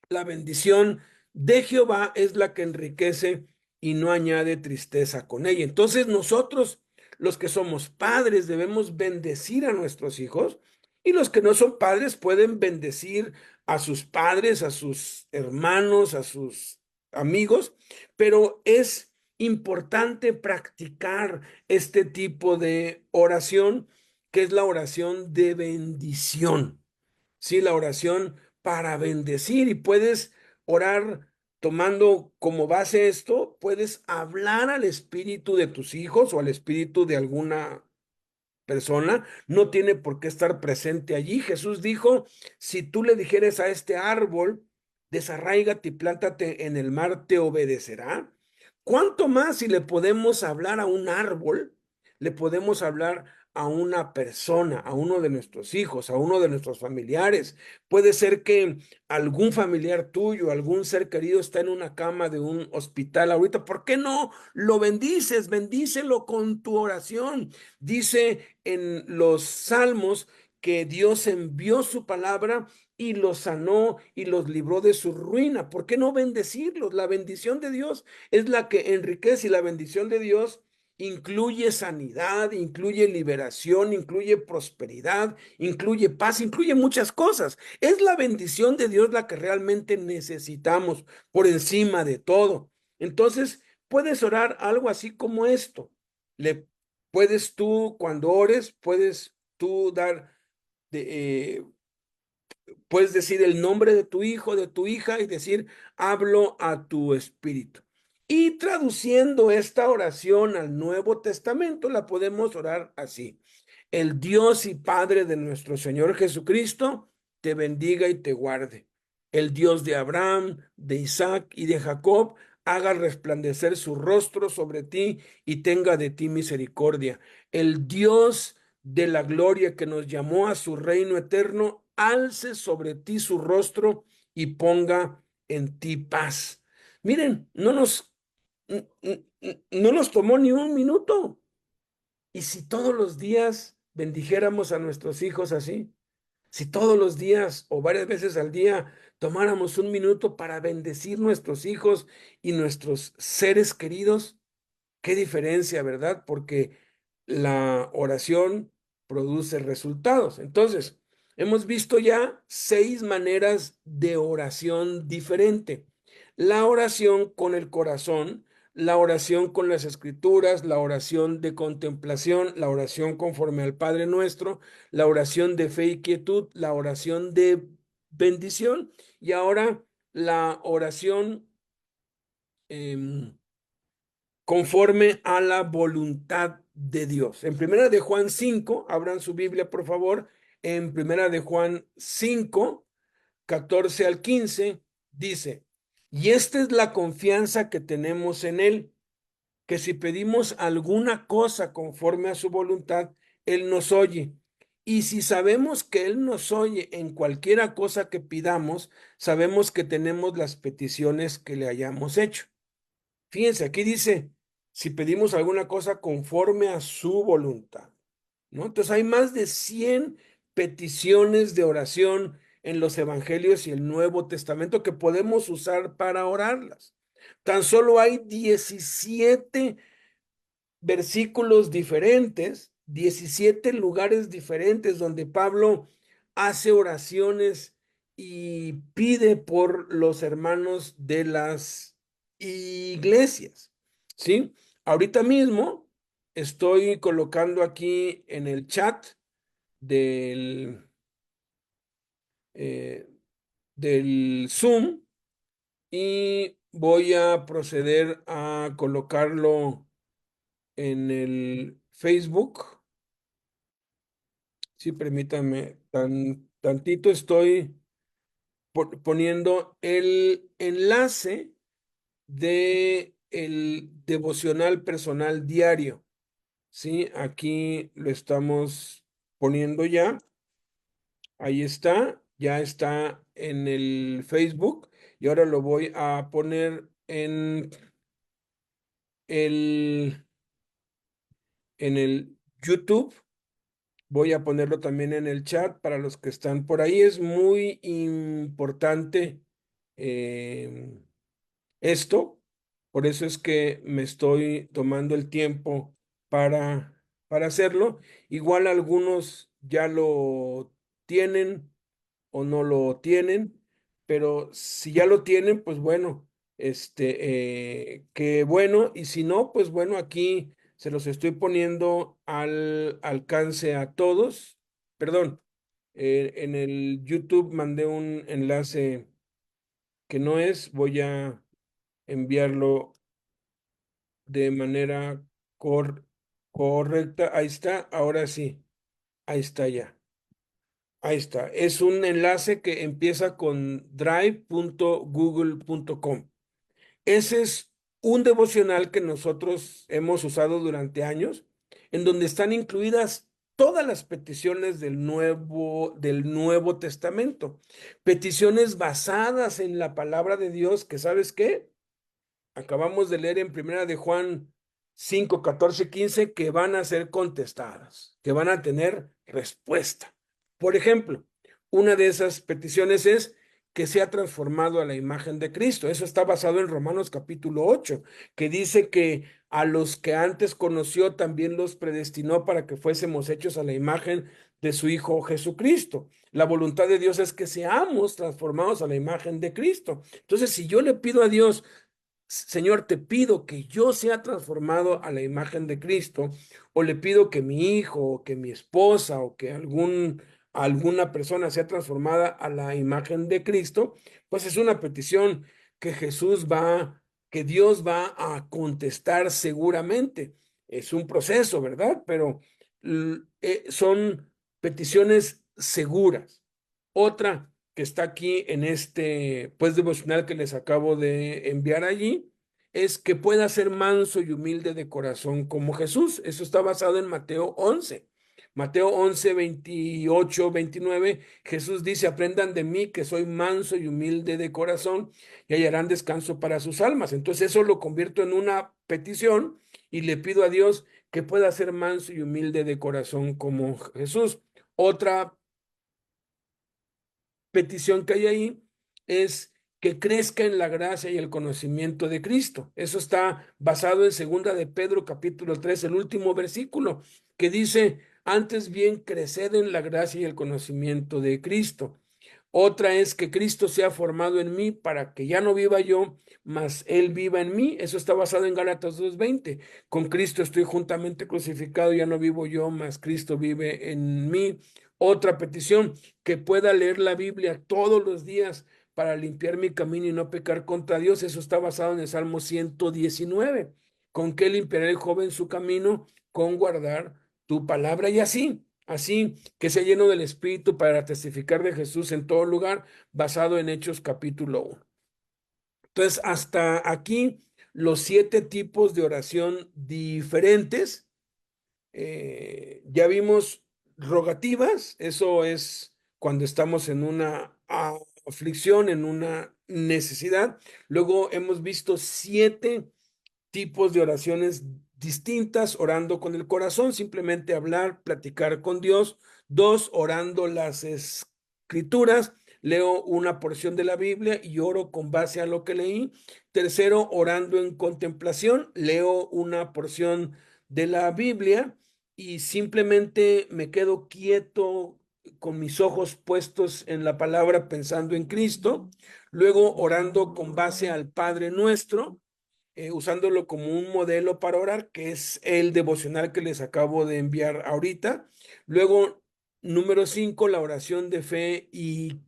la bendición de Jehová es la que enriquece y no añade tristeza con ella. Entonces nosotros, los que somos padres, debemos bendecir a nuestros hijos, y los que no son padres pueden bendecir a sus padres, a sus hermanos, a sus amigos, pero es importante practicar este tipo de oración, que es la oración de bendición. Sí, la oración para bendecir, y puedes orar tomando como base esto, puedes hablar al espíritu de tus hijos o al espíritu de alguna persona, no tiene por qué estar presente allí. Jesús dijo, si tú le dijeres a este árbol, desarráigate y plántate en el mar, te obedecerá. ¿Cuánto más si le podemos hablar a un árbol, le podemos hablar a una persona, a uno de nuestros hijos, a uno de nuestros familiares? Puede ser que algún familiar tuyo, algún ser querido está en una cama de un hospital ahorita. ¿Por qué no lo bendices? Bendícelo con tu oración. Dice en los Salmos que Dios envió su palabra y los sanó y los libró de su ruina. ¿Por qué no bendecirlos? La bendición de Dios es la que enriquece, y la bendición de Dios incluye sanidad, incluye liberación, incluye prosperidad, incluye paz, incluye muchas cosas. Es la bendición de Dios la que realmente necesitamos por encima de todo. Entonces, puedes orar algo así como esto. Le puedes tú, cuando ores, puedes tú dar, eh, puedes decir el nombre de tu hijo, de tu hija, y decir, hablo a tu espíritu. Y traduciendo esta oración al Nuevo Testamento, la podemos orar así. El Dios y Padre de nuestro Señor Jesucristo te bendiga y te guarde. El Dios de Abraham, de Isaac y de Jacob haga resplandecer su rostro sobre ti y tenga de ti misericordia. El Dios de la gloria que nos llamó a su reino eterno, alce sobre ti su rostro y ponga en ti paz. Miren, no nos tomó ni un minuto. ¿Y si todos los días bendijéramos a nuestros hijos así? Si todos los días o varias veces al día tomáramos un minuto para bendecir nuestros hijos y nuestros seres queridos, qué diferencia, ¿verdad? Porque la oración produce resultados. Entonces, hemos visto ya 6 maneras de oración diferente. La oración con el corazón, la oración con las escrituras, la oración de contemplación, la oración conforme al Padre Nuestro, la oración de fe y quietud, la oración de bendición, y ahora la oración conforme a la voluntad de Dios. En Primera de Juan 5, abran su Biblia, por favor. En Primera de Juan 5, 14 al 15, dice, y esta es la confianza que tenemos en Él, que si pedimos alguna cosa conforme a su voluntad, Él nos oye. Y si sabemos que Él nos oye en cualquiera cosa que pidamos, sabemos que tenemos las peticiones que le hayamos hecho. Fíjense, aquí dice, si pedimos alguna cosa conforme a su voluntad, ¿no? Entonces hay más de 100 peticiones de oración en los Evangelios y el Nuevo Testamento que podemos usar para orarlas. Tan solo hay 17 versículos diferentes, 17 lugares diferentes donde Pablo hace oraciones y pide por los hermanos de las iglesias, ¿sí? Ahorita mismo estoy colocando aquí en el chat del, eh, del Zoom y voy a proceder a colocarlo en el Facebook. Sí, permítame tantito, estoy poniendo el enlace de el devocional personal diario. Sí, aquí lo estamos poniendo ya. Ahí está, ya está en el Facebook y ahora lo voy a poner el, en el YouTube. Voy a ponerlo también en el chat para los que están por ahí. Es muy importante eh, esto. Por eso es que me estoy tomando el tiempo para hacerlo. Igual algunos ya lo tienen o no lo tienen, pero si ya lo tienen, pues bueno, qué bueno, y si no, pues bueno, aquí se los estoy poniendo al alcance a todos. Perdón, en el YouTube mandé un enlace que no es, voy a enviarlo de manera cor- correcta. Ahí está, ahora sí, ahí está ya. Ahí está. Es un enlace que empieza con drive.google.com. Ese es un devocional que nosotros hemos usado durante años, en donde están incluidas todas las peticiones del Nuevo Testamento. Peticiones basadas en la palabra de Dios, que ¿sabes qué? Acabamos de leer en Primera de Juan 5, 14, 15 que van a ser contestadas, que van a tener respuesta. Por ejemplo, una de esas peticiones es que sea transformado a la imagen de Cristo. Eso está basado en Romanos capítulo 8, que dice que a los que antes conoció también los predestinó para que fuésemos hechos a la imagen de su Hijo Jesucristo. La voluntad de Dios es que seamos transformados a la imagen de Cristo. Entonces, si yo le pido a Dios, Señor, te pido que yo sea transformado a la imagen de Cristo, o le pido que mi hijo, o que mi esposa, o que alguna persona sea transformada a la imagen de Cristo, pues es una petición que que Dios va a contestar seguramente. Es un proceso, ¿verdad? Pero son peticiones seguras. Otra que está aquí en este, pues, devocional que les acabo de enviar allí, es que pueda ser manso y humilde de corazón como Jesús. Eso está basado en Mateo 11. Mateo 11, 28, 29, Jesús dice, aprendan de mí que soy manso y humilde de corazón y hallarán descanso para sus almas. Entonces eso lo convierto en una petición y le pido a Dios que pueda ser manso y humilde de corazón como Jesús. Otra petición que hay ahí es que crezca en la gracia y el conocimiento de Cristo. Eso está basado en segunda de Pedro capítulo 3, el último versículo, que dice, antes bien, creced en la gracia y el conocimiento de Cristo. Otra es que Cristo sea formado en mí para que ya no viva yo, mas Él viva en mí. Eso está basado en Gálatas 2:20. Con Cristo estoy juntamente crucificado, ya no vivo yo, mas Cristo vive en mí. Otra petición, que pueda leer la Biblia todos los días para limpiar mi camino y no pecar contra Dios. Eso está basado en el Salmo 119. ¿Con qué limpiará el joven su camino? Con guardar tu palabra. Y así que sea lleno del Espíritu para testificar de Jesús en todo lugar, basado en Hechos capítulo 1. Entonces, hasta aquí los 7 tipos de oración diferentes. Ya vimos rogativas, eso es cuando estamos en una aflicción, en una necesidad. Luego hemos visto 7 tipos de oraciones distintas: orando con el corazón, simplemente hablar, platicar con Dios; 2, orando las escrituras, leo una porción de la Biblia y oro con base a lo que leí; tercero, orando en contemplación, leo una porción de la Biblia y simplemente me quedo quieto con mis ojos puestos en la palabra, pensando en Cristo; luego orando con base al Padre Nuestro, usándolo como un modelo para orar, que es el devocional que les acabo de enviar ahorita. Luego, número 5, la oración de fe y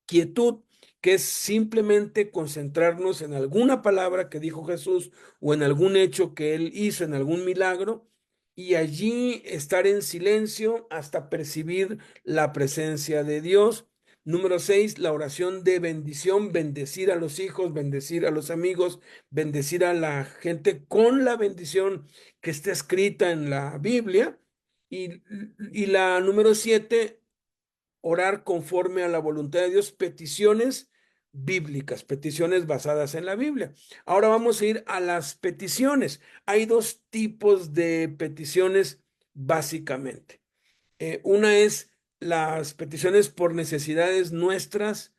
quietud, que es simplemente concentrarnos en alguna palabra que dijo Jesús o en algún hecho que él hizo, en algún milagro, y allí estar en silencio hasta percibir la presencia de Dios. Número 6, la oración de bendición: bendecir a los hijos, bendecir a los amigos, bendecir a la gente con la bendición que está escrita en la Biblia. Y la número 7, orar conforme a la voluntad de Dios, peticiones bíblicas, peticiones basadas en la Biblia. Ahora vamos a ir a las peticiones. Hay 2 tipos de peticiones básicamente. Una es las peticiones por necesidades nuestras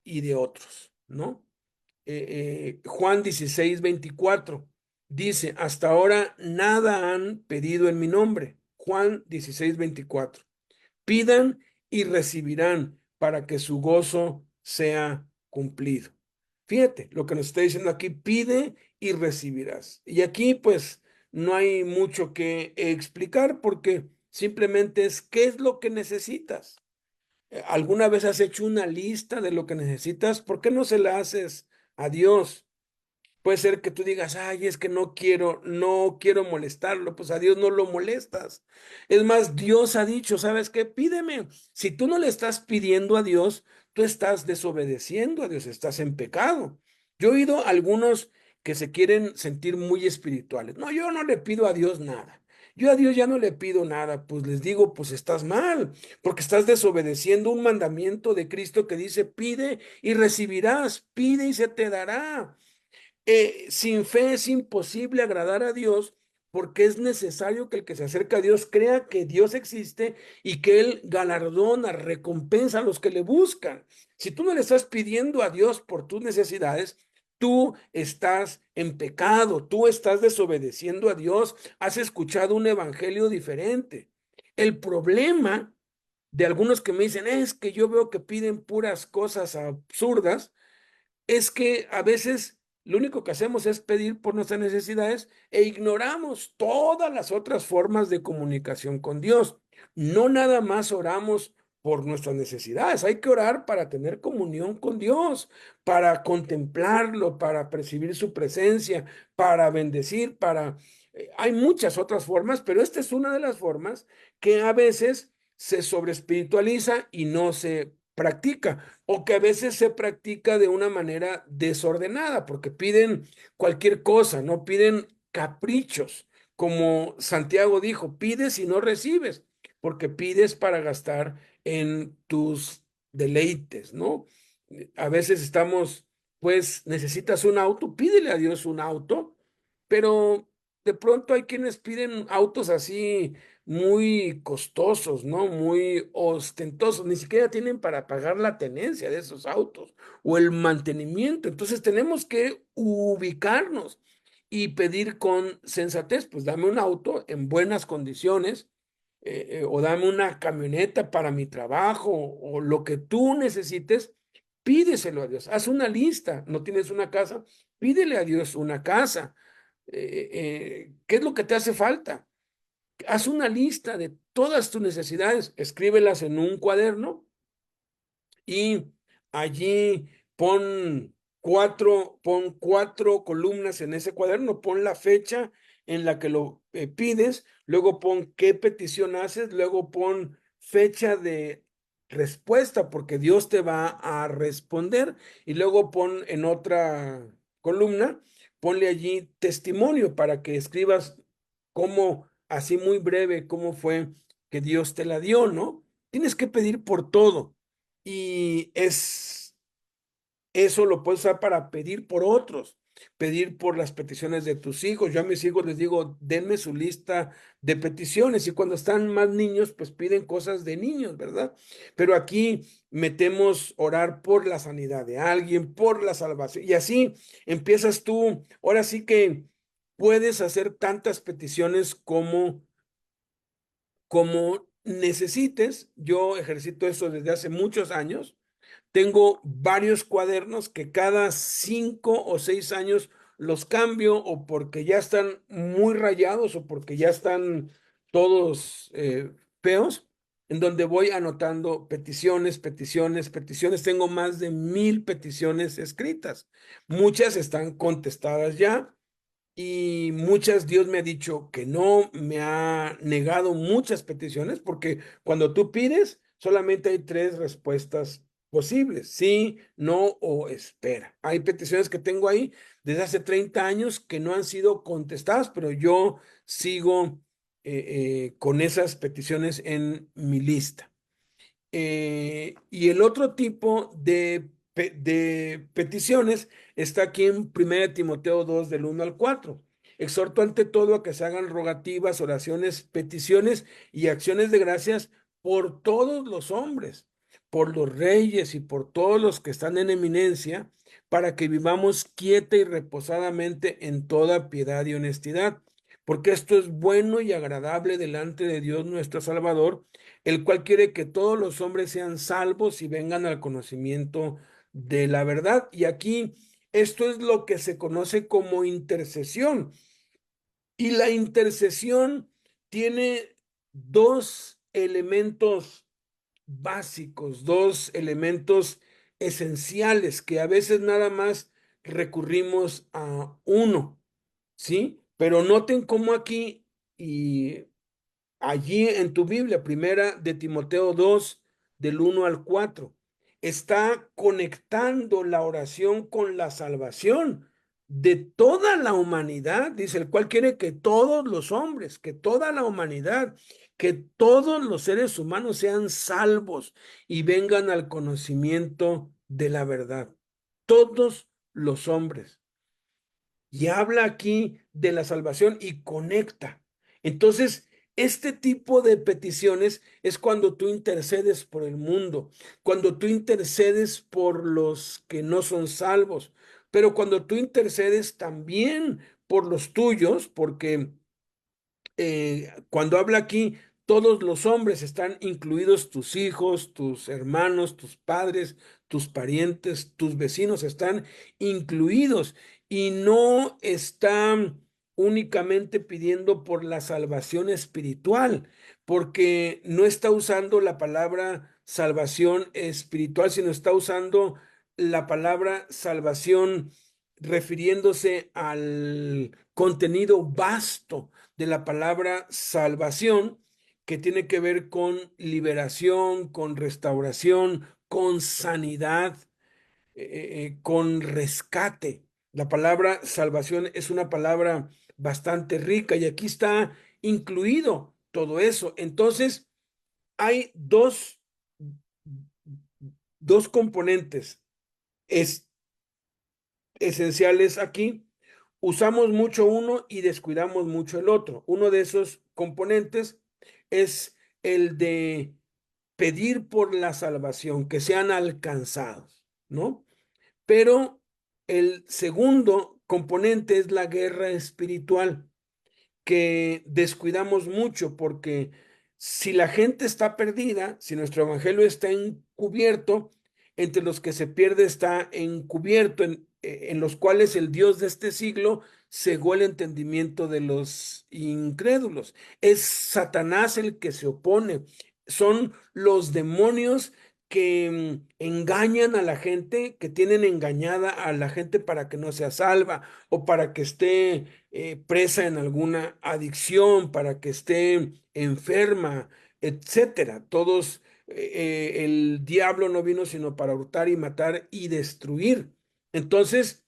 y de otros, ¿no? Juan 16:24 dice: hasta ahora nada han pedido en mi nombre. Juan 16:24. Pidan y recibirán para que su gozo sea cumplido. Fíjate lo que nos está diciendo aquí: pide y recibirás. Y aquí pues no hay mucho que explicar, porque simplemente es qué es lo que necesitas. ¿Alguna vez has hecho una lista de lo que necesitas? ¿Por qué no se la haces a Dios? Puede ser que tú digas: ay, es que no quiero molestarlo. Pues a Dios no lo molestas. Es más, Dios ha dicho: ¿sabes qué? Pídeme. Si tú no le estás pidiendo a Dios, tú estás desobedeciendo a Dios, estás en pecado. Yo he oído algunos que se quieren sentir muy espirituales. No, yo no le pido a Dios nada. Yo a Dios ya no le pido nada. Pues les digo: pues estás mal, porque estás desobedeciendo un mandamiento de Cristo que dice: pide y recibirás, pide y se te dará. Sin fe es imposible agradar a Dios, porque es necesario que el que se acerca a Dios crea que Dios existe y que Él galardona, recompensa a los que le buscan. Si tú no le estás pidiendo a Dios por tus necesidades, tú estás en pecado, tú estás desobedeciendo a Dios, has escuchado un evangelio diferente. El problema de algunos que me dicen: es que yo veo que piden puras cosas absurdas, es que a veces lo único que hacemos es pedir por nuestras necesidades e ignoramos todas las otras formas de comunicación con Dios. No nada más oramos por nuestras necesidades, hay que orar para tener comunión con Dios, para contemplarlo, para percibir su presencia, para bendecir, hay muchas otras formas, pero esta es una de las formas que a veces se sobreespiritualiza y no se practica, o que a veces se practica de una manera desordenada, porque piden cualquier cosa, no piden caprichos. Como Santiago dijo: pides y no recibes, porque pides para gastar en tus deleites, ¿no? A veces estamos, pues necesitas un auto, pídele a Dios un auto, pero de pronto hay quienes piden autos así muy costosos, ¿no? Muy ostentosos, ni siquiera tienen para pagar la tenencia de esos autos o el mantenimiento. Entonces tenemos que ubicarnos y pedir con sensatez: pues dame un auto en buenas condiciones, o dame una camioneta para mi trabajo, o lo que tú necesites, pídeselo a Dios. Haz una lista. ¿No tienes una casa? Pídele a Dios una casa. ¿Qué es lo que te hace falta? Haz una lista de todas tus necesidades, escríbelas en un cuaderno y allí pon cuatro columnas en ese cuaderno, pon la fecha en la que lo pides, luego pon qué petición haces, luego pon fecha de respuesta, porque Dios te va a responder, y luego pon en otra columna ponle allí testimonio para que escribas cómo, así muy breve, cómo fue que Dios te la dio, ¿no? Tienes que pedir por todo. Y eso lo puedes usar para pedir por otros, pedir por las peticiones de tus hijos. Yo a mis hijos les digo, denme su lista de peticiones y cuando están más niños, pues piden cosas de niños, ¿verdad? Pero aquí metemos orar por la sanidad de alguien, por la salvación y así empiezas tú. Ahora sí que puedes hacer tantas peticiones como necesites. Yo ejercito eso desde hace muchos años. Tengo varios cuadernos que cada 5 o 6 años los cambio o porque ya están muy rayados o porque ya están todos feos, en donde voy anotando peticiones, peticiones, peticiones. Tengo más de 1000 peticiones escritas. Muchas están contestadas ya y muchas Dios me ha dicho que no, me ha negado muchas peticiones porque cuando tú pides solamente hay tres respuestas posibles: sí, no o espera. Hay peticiones que tengo ahí desde hace 30 años que no han sido contestadas, pero yo sigo con esas peticiones en mi lista. Y el otro tipo de peticiones está aquí en 1 Timoteo 2 del 1 al 4. Exhorto ante todo a que se hagan rogativas, oraciones, peticiones y acciones de gracias por todos los hombres, por los reyes y por todos los que están en eminencia, para que vivamos quieta y reposadamente en toda piedad y honestidad, porque esto es bueno y agradable delante de Dios nuestro Salvador, el cual quiere que todos los hombres sean salvos y vengan al conocimiento de la verdad. Y aquí esto es lo que se conoce como intercesión. Y la intercesión tiene dos elementos básicos, dos elementos esenciales que a veces nada más recurrimos a uno, ¿sí? Pero noten cómo aquí y allí en tu Biblia, 1 Timoteo 2 del 1 al 4, está conectando la oración con la salvación de toda la humanidad, dice, el cual quiere que todos los hombres, que toda la humanidad, que todos los seres humanos sean salvos y vengan al conocimiento de la verdad. Todos los hombres. Y habla aquí de la salvación y conecta. Entonces, este tipo de peticiones es cuando tú intercedes por el mundo, cuando tú intercedes por los que no son salvos, pero cuando tú intercedes también por los tuyos, porque cuando habla aquí, todos los hombres están incluidos, tus hijos, tus hermanos, tus padres, tus parientes, tus vecinos están incluidos y no están únicamente pidiendo por la salvación espiritual, porque no está usando la palabra salvación espiritual, sino está usando la palabra salvación refiriéndose al contenido vasto de la palabra salvación, que tiene que ver con liberación, con restauración, con sanidad, con rescate. La palabra salvación es una palabra bastante rica y aquí está incluido todo eso. Entonces, hay dos componentes es, esenciales aquí. Usamos mucho uno y descuidamos mucho el otro. Uno de esos componentes es el de pedir por la salvación, que sean alcanzados, ¿no? Pero el segundo componente es la guerra espiritual, que descuidamos mucho porque si la gente está perdida, si nuestro evangelio está encubierto, entre los que se pierde está encubierto, en los cuales el Dios de este siglo cegó el entendimiento de los incrédulos. Es Satanás el que se opone. Son los demonios que engañan a la gente, que tienen engañada a la gente para que no sea salva o para que esté presa en alguna adicción, para que esté enferma, etcétera. El diablo no vino sino para hurtar y matar y destruir. Entonces,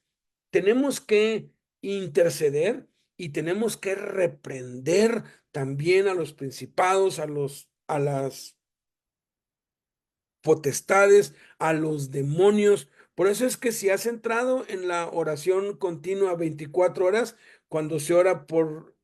tenemos que interceder y tenemos que reprender también a los principados, a las potestades, a los demonios. Por eso es que si has entrado en la oración continua 24 horas, cuando se ora por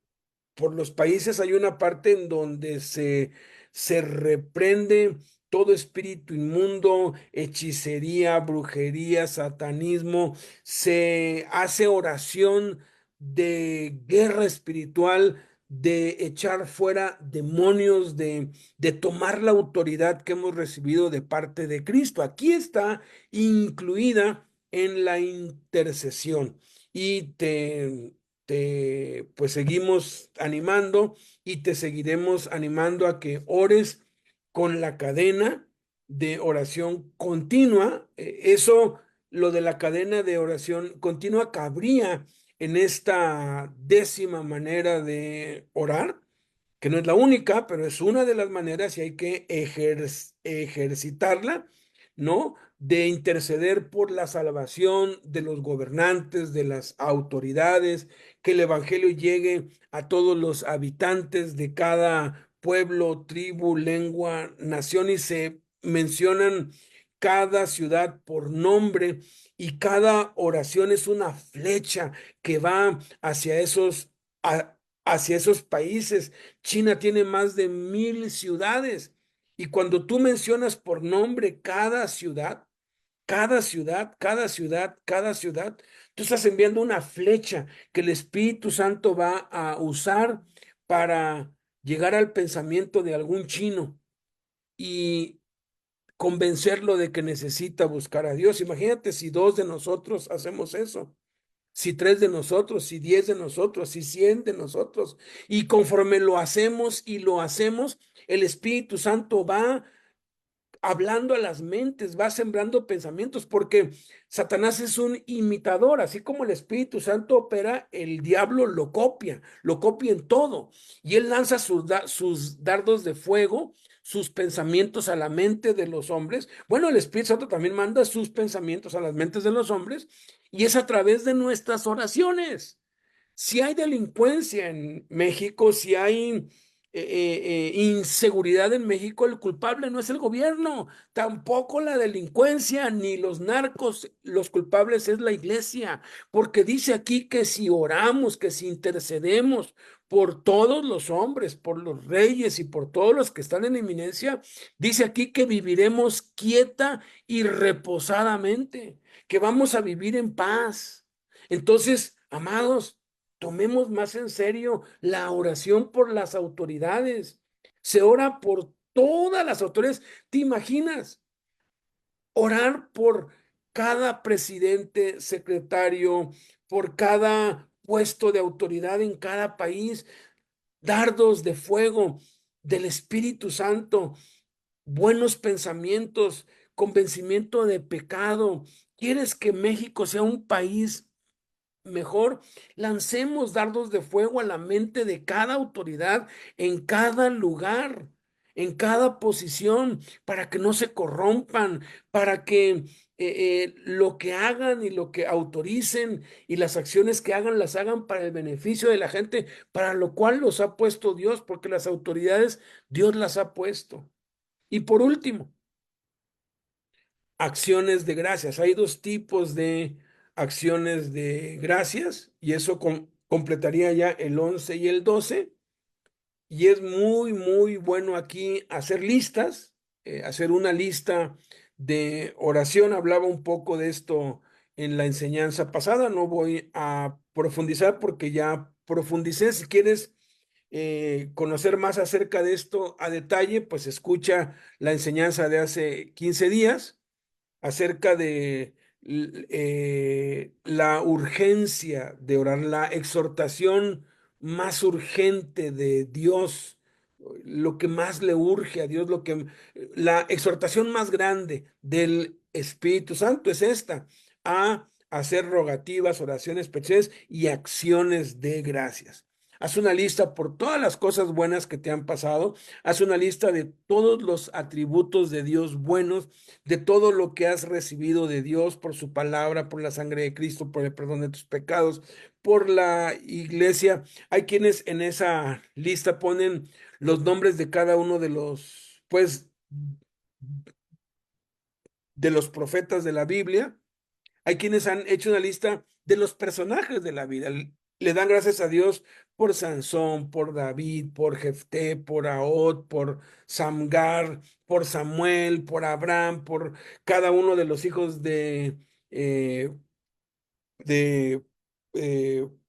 los países, hay una parte en donde se reprende todo espíritu inmundo, hechicería, brujería, satanismo, se hace oración de guerra espiritual, de echar fuera demonios, de tomar la autoridad que hemos recibido de parte de Cristo. Aquí está incluida en la intercesión. Y pues seguimos animando y te seguiremos animando a que ores con la cadena de oración continua. Eso, lo de la cadena de oración continua, cabría en esta 10ª manera de orar, que no es la única, pero es una de las maneras y hay que ejercitarla, ¿no? De interceder por la salvación de los gobernantes, de las autoridades, que el evangelio llegue a todos los habitantes de cada pueblo, tribu, lengua, nación, y se mencionan cada ciudad por nombre, y cada oración es una flecha que va hacia esos países. China tiene más de 1000 ciudades. Y cuando tú mencionas por nombre cada ciudad, cada ciudad, cada ciudad, cada ciudad, tú estás enviando una flecha que el Espíritu Santo va a usar para llegar al pensamiento de algún chino y convencerlo de que necesita buscar a Dios. Imagínate si 2 de nosotros hacemos eso, si 3 de nosotros, si 10 de nosotros, si 100 de nosotros. Y conforme lo hacemos, el Espíritu Santo va hablando a las mentes, va sembrando pensamientos, porque Satanás es un imitador, así como el Espíritu Santo opera, el diablo lo copia en todo, y él lanza sus dardos de fuego, sus pensamientos a la mente de los hombres. Bueno, el Espíritu Santo también manda sus pensamientos a las mentes de los hombres, y es a través de nuestras oraciones. Si hay delincuencia en México, si hay inseguridad en México, el culpable no es el gobierno, tampoco la delincuencia ni los narcos, los culpables es la iglesia, porque dice aquí que si oramos, que si intercedemos por todos los hombres, por los reyes y por todos los que están en eminencia, dice aquí que viviremos quieta y reposadamente, que vamos a vivir en paz. Entonces, amados, tomemos más en serio la oración por las autoridades. Se ora por todas las autoridades. ¿Te imaginas orar por cada presidente, secretario, por cada puesto de autoridad en cada país? Dardos de fuego del Espíritu Santo, buenos pensamientos, convencimiento de pecado. ¿Quieres que México sea un país mejor? Lancemos dardos de fuego a la mente de cada autoridad en cada lugar, en cada posición, para que no se corrompan, para que lo que hagan y lo que autoricen y las acciones que hagan las hagan para el beneficio de la gente, para lo cual los ha puesto Dios, porque las autoridades Dios las ha puesto. Y por último, acciones de gracias. Hay 2 tipos de acciones de gracias, y eso completaría ya el 11 y el 12. Y es muy, muy bueno aquí hacer listas, hacer una lista de oración. Hablaba un poco de esto en la enseñanza pasada. No voy a profundizar porque ya profundicé. Si quieres conocer más acerca de esto a detalle, pues escucha la enseñanza de hace 15 días acerca de la urgencia de orar, la exhortación más urgente de Dios, lo que más le urge a Dios, la exhortación más grande del Espíritu Santo es esta: a hacer rogativas, oraciones, peticiones y acciones de gracias. Haz una lista por todas las cosas buenas que te han pasado. Haz una lista de todos los atributos de Dios buenos, de todo lo que has recibido de Dios por su palabra, por la sangre de Cristo, por el perdón de tus pecados, por la iglesia. Hay quienes en esa lista ponen los nombres de cada uno de los, pues, de los profetas de la Biblia. Hay quienes han hecho una lista de los personajes de la vida. Le dan gracias a Dios por Sansón, por David, por Jefté, por Ahod, por Samgar, por Samuel, por Abraham, por cada uno de los hijos eh, de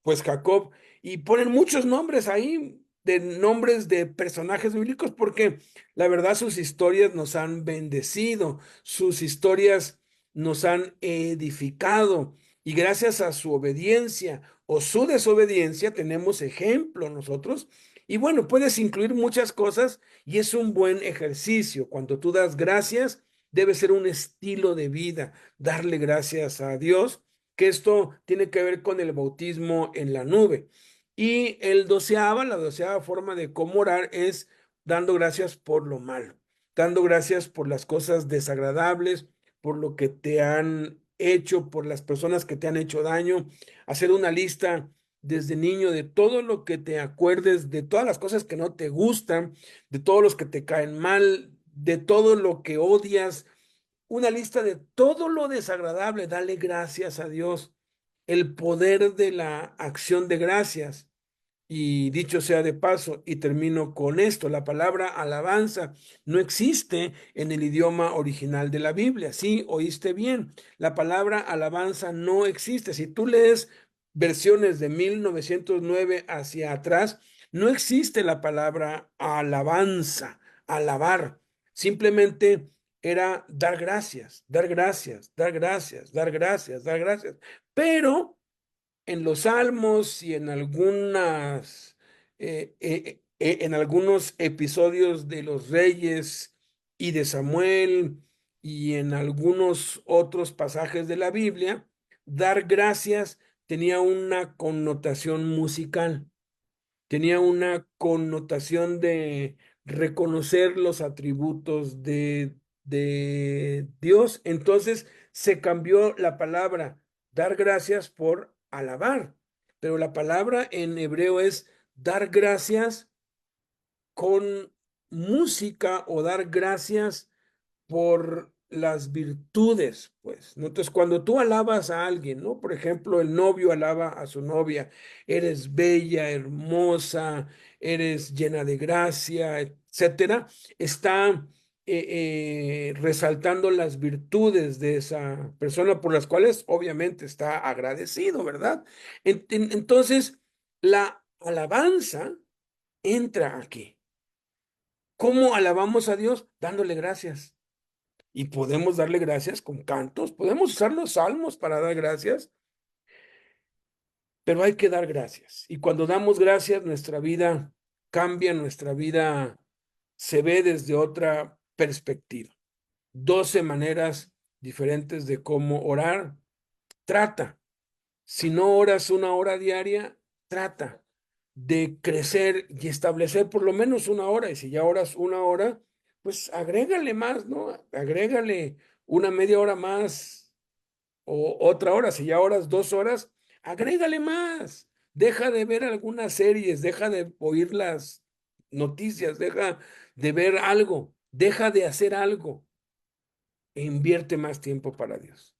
pues Jacob, y ponen muchos nombres ahí, de nombres de personajes bíblicos, porque la verdad sus historias nos han bendecido, sus historias nos han edificado, y gracias a su obediencia o su desobediencia tenemos ejemplo nosotros. Y bueno, puedes incluir muchas cosas y es un buen ejercicio. Cuando tú das gracias, debe ser un estilo de vida, darle gracias a Dios, que esto tiene que ver con el bautismo en la nube. Y la doceava forma de cómo orar es dando gracias por lo malo, dando gracias por las cosas desagradables, por lo que te han hecho, por las personas que te han hecho daño, hacer una lista desde niño de todo lo que te acuerdes, de todas las cosas que no te gustan, de todos los que te caen mal, de todo lo que odias, una lista de todo lo desagradable. Dale gracias a Dios. El poder de la acción de gracias. Y dicho sea de paso, y termino con esto, la palabra alabanza no existe en el idioma original de la Biblia. Sí, oíste bien, la palabra alabanza no existe. Si tú lees versiones de 1909 hacia atrás, no existe la palabra alabanza, alabar. Simplemente era dar gracias, dar gracias, dar gracias, dar gracias, dar gracias. Pero en los salmos y en algunos episodios de los Reyes y de Samuel y en algunos otros pasajes de la Biblia, dar gracias tenía una connotación musical, tenía una connotación de reconocer los atributos de Dios. Entonces se cambió la palabra dar gracias por alabar, pero la palabra en hebreo es dar gracias con música o dar gracias por las virtudes, pues, ¿no? Entonces, cuando tú alabas a alguien, ¿no? Por ejemplo, el novio alaba a su novia, eres bella, hermosa, eres llena de gracia, etcétera, está resaltando las virtudes de esa persona por las cuales obviamente está agradecido, ¿verdad? Entonces, la alabanza entra aquí. ¿Cómo alabamos a Dios? Dándole gracias. Y podemos darle gracias con cantos, podemos usar los salmos para dar gracias, pero hay que dar gracias. Y cuando damos gracias, nuestra vida cambia, nuestra vida se ve desde otra perspectiva. 12 maneras diferentes de cómo orar. Trata. Si no oras una hora diaria, trata de crecer y establecer por lo menos una hora. Y si ya oras una hora, pues agrégale más, ¿no? Agrégale una media hora más o otra hora. Si ya oras 2 horas, agrégale más. Deja de ver algunas series, deja de oír las noticias, deja de ver algo, deja de hacer algo e invierte más tiempo para Dios.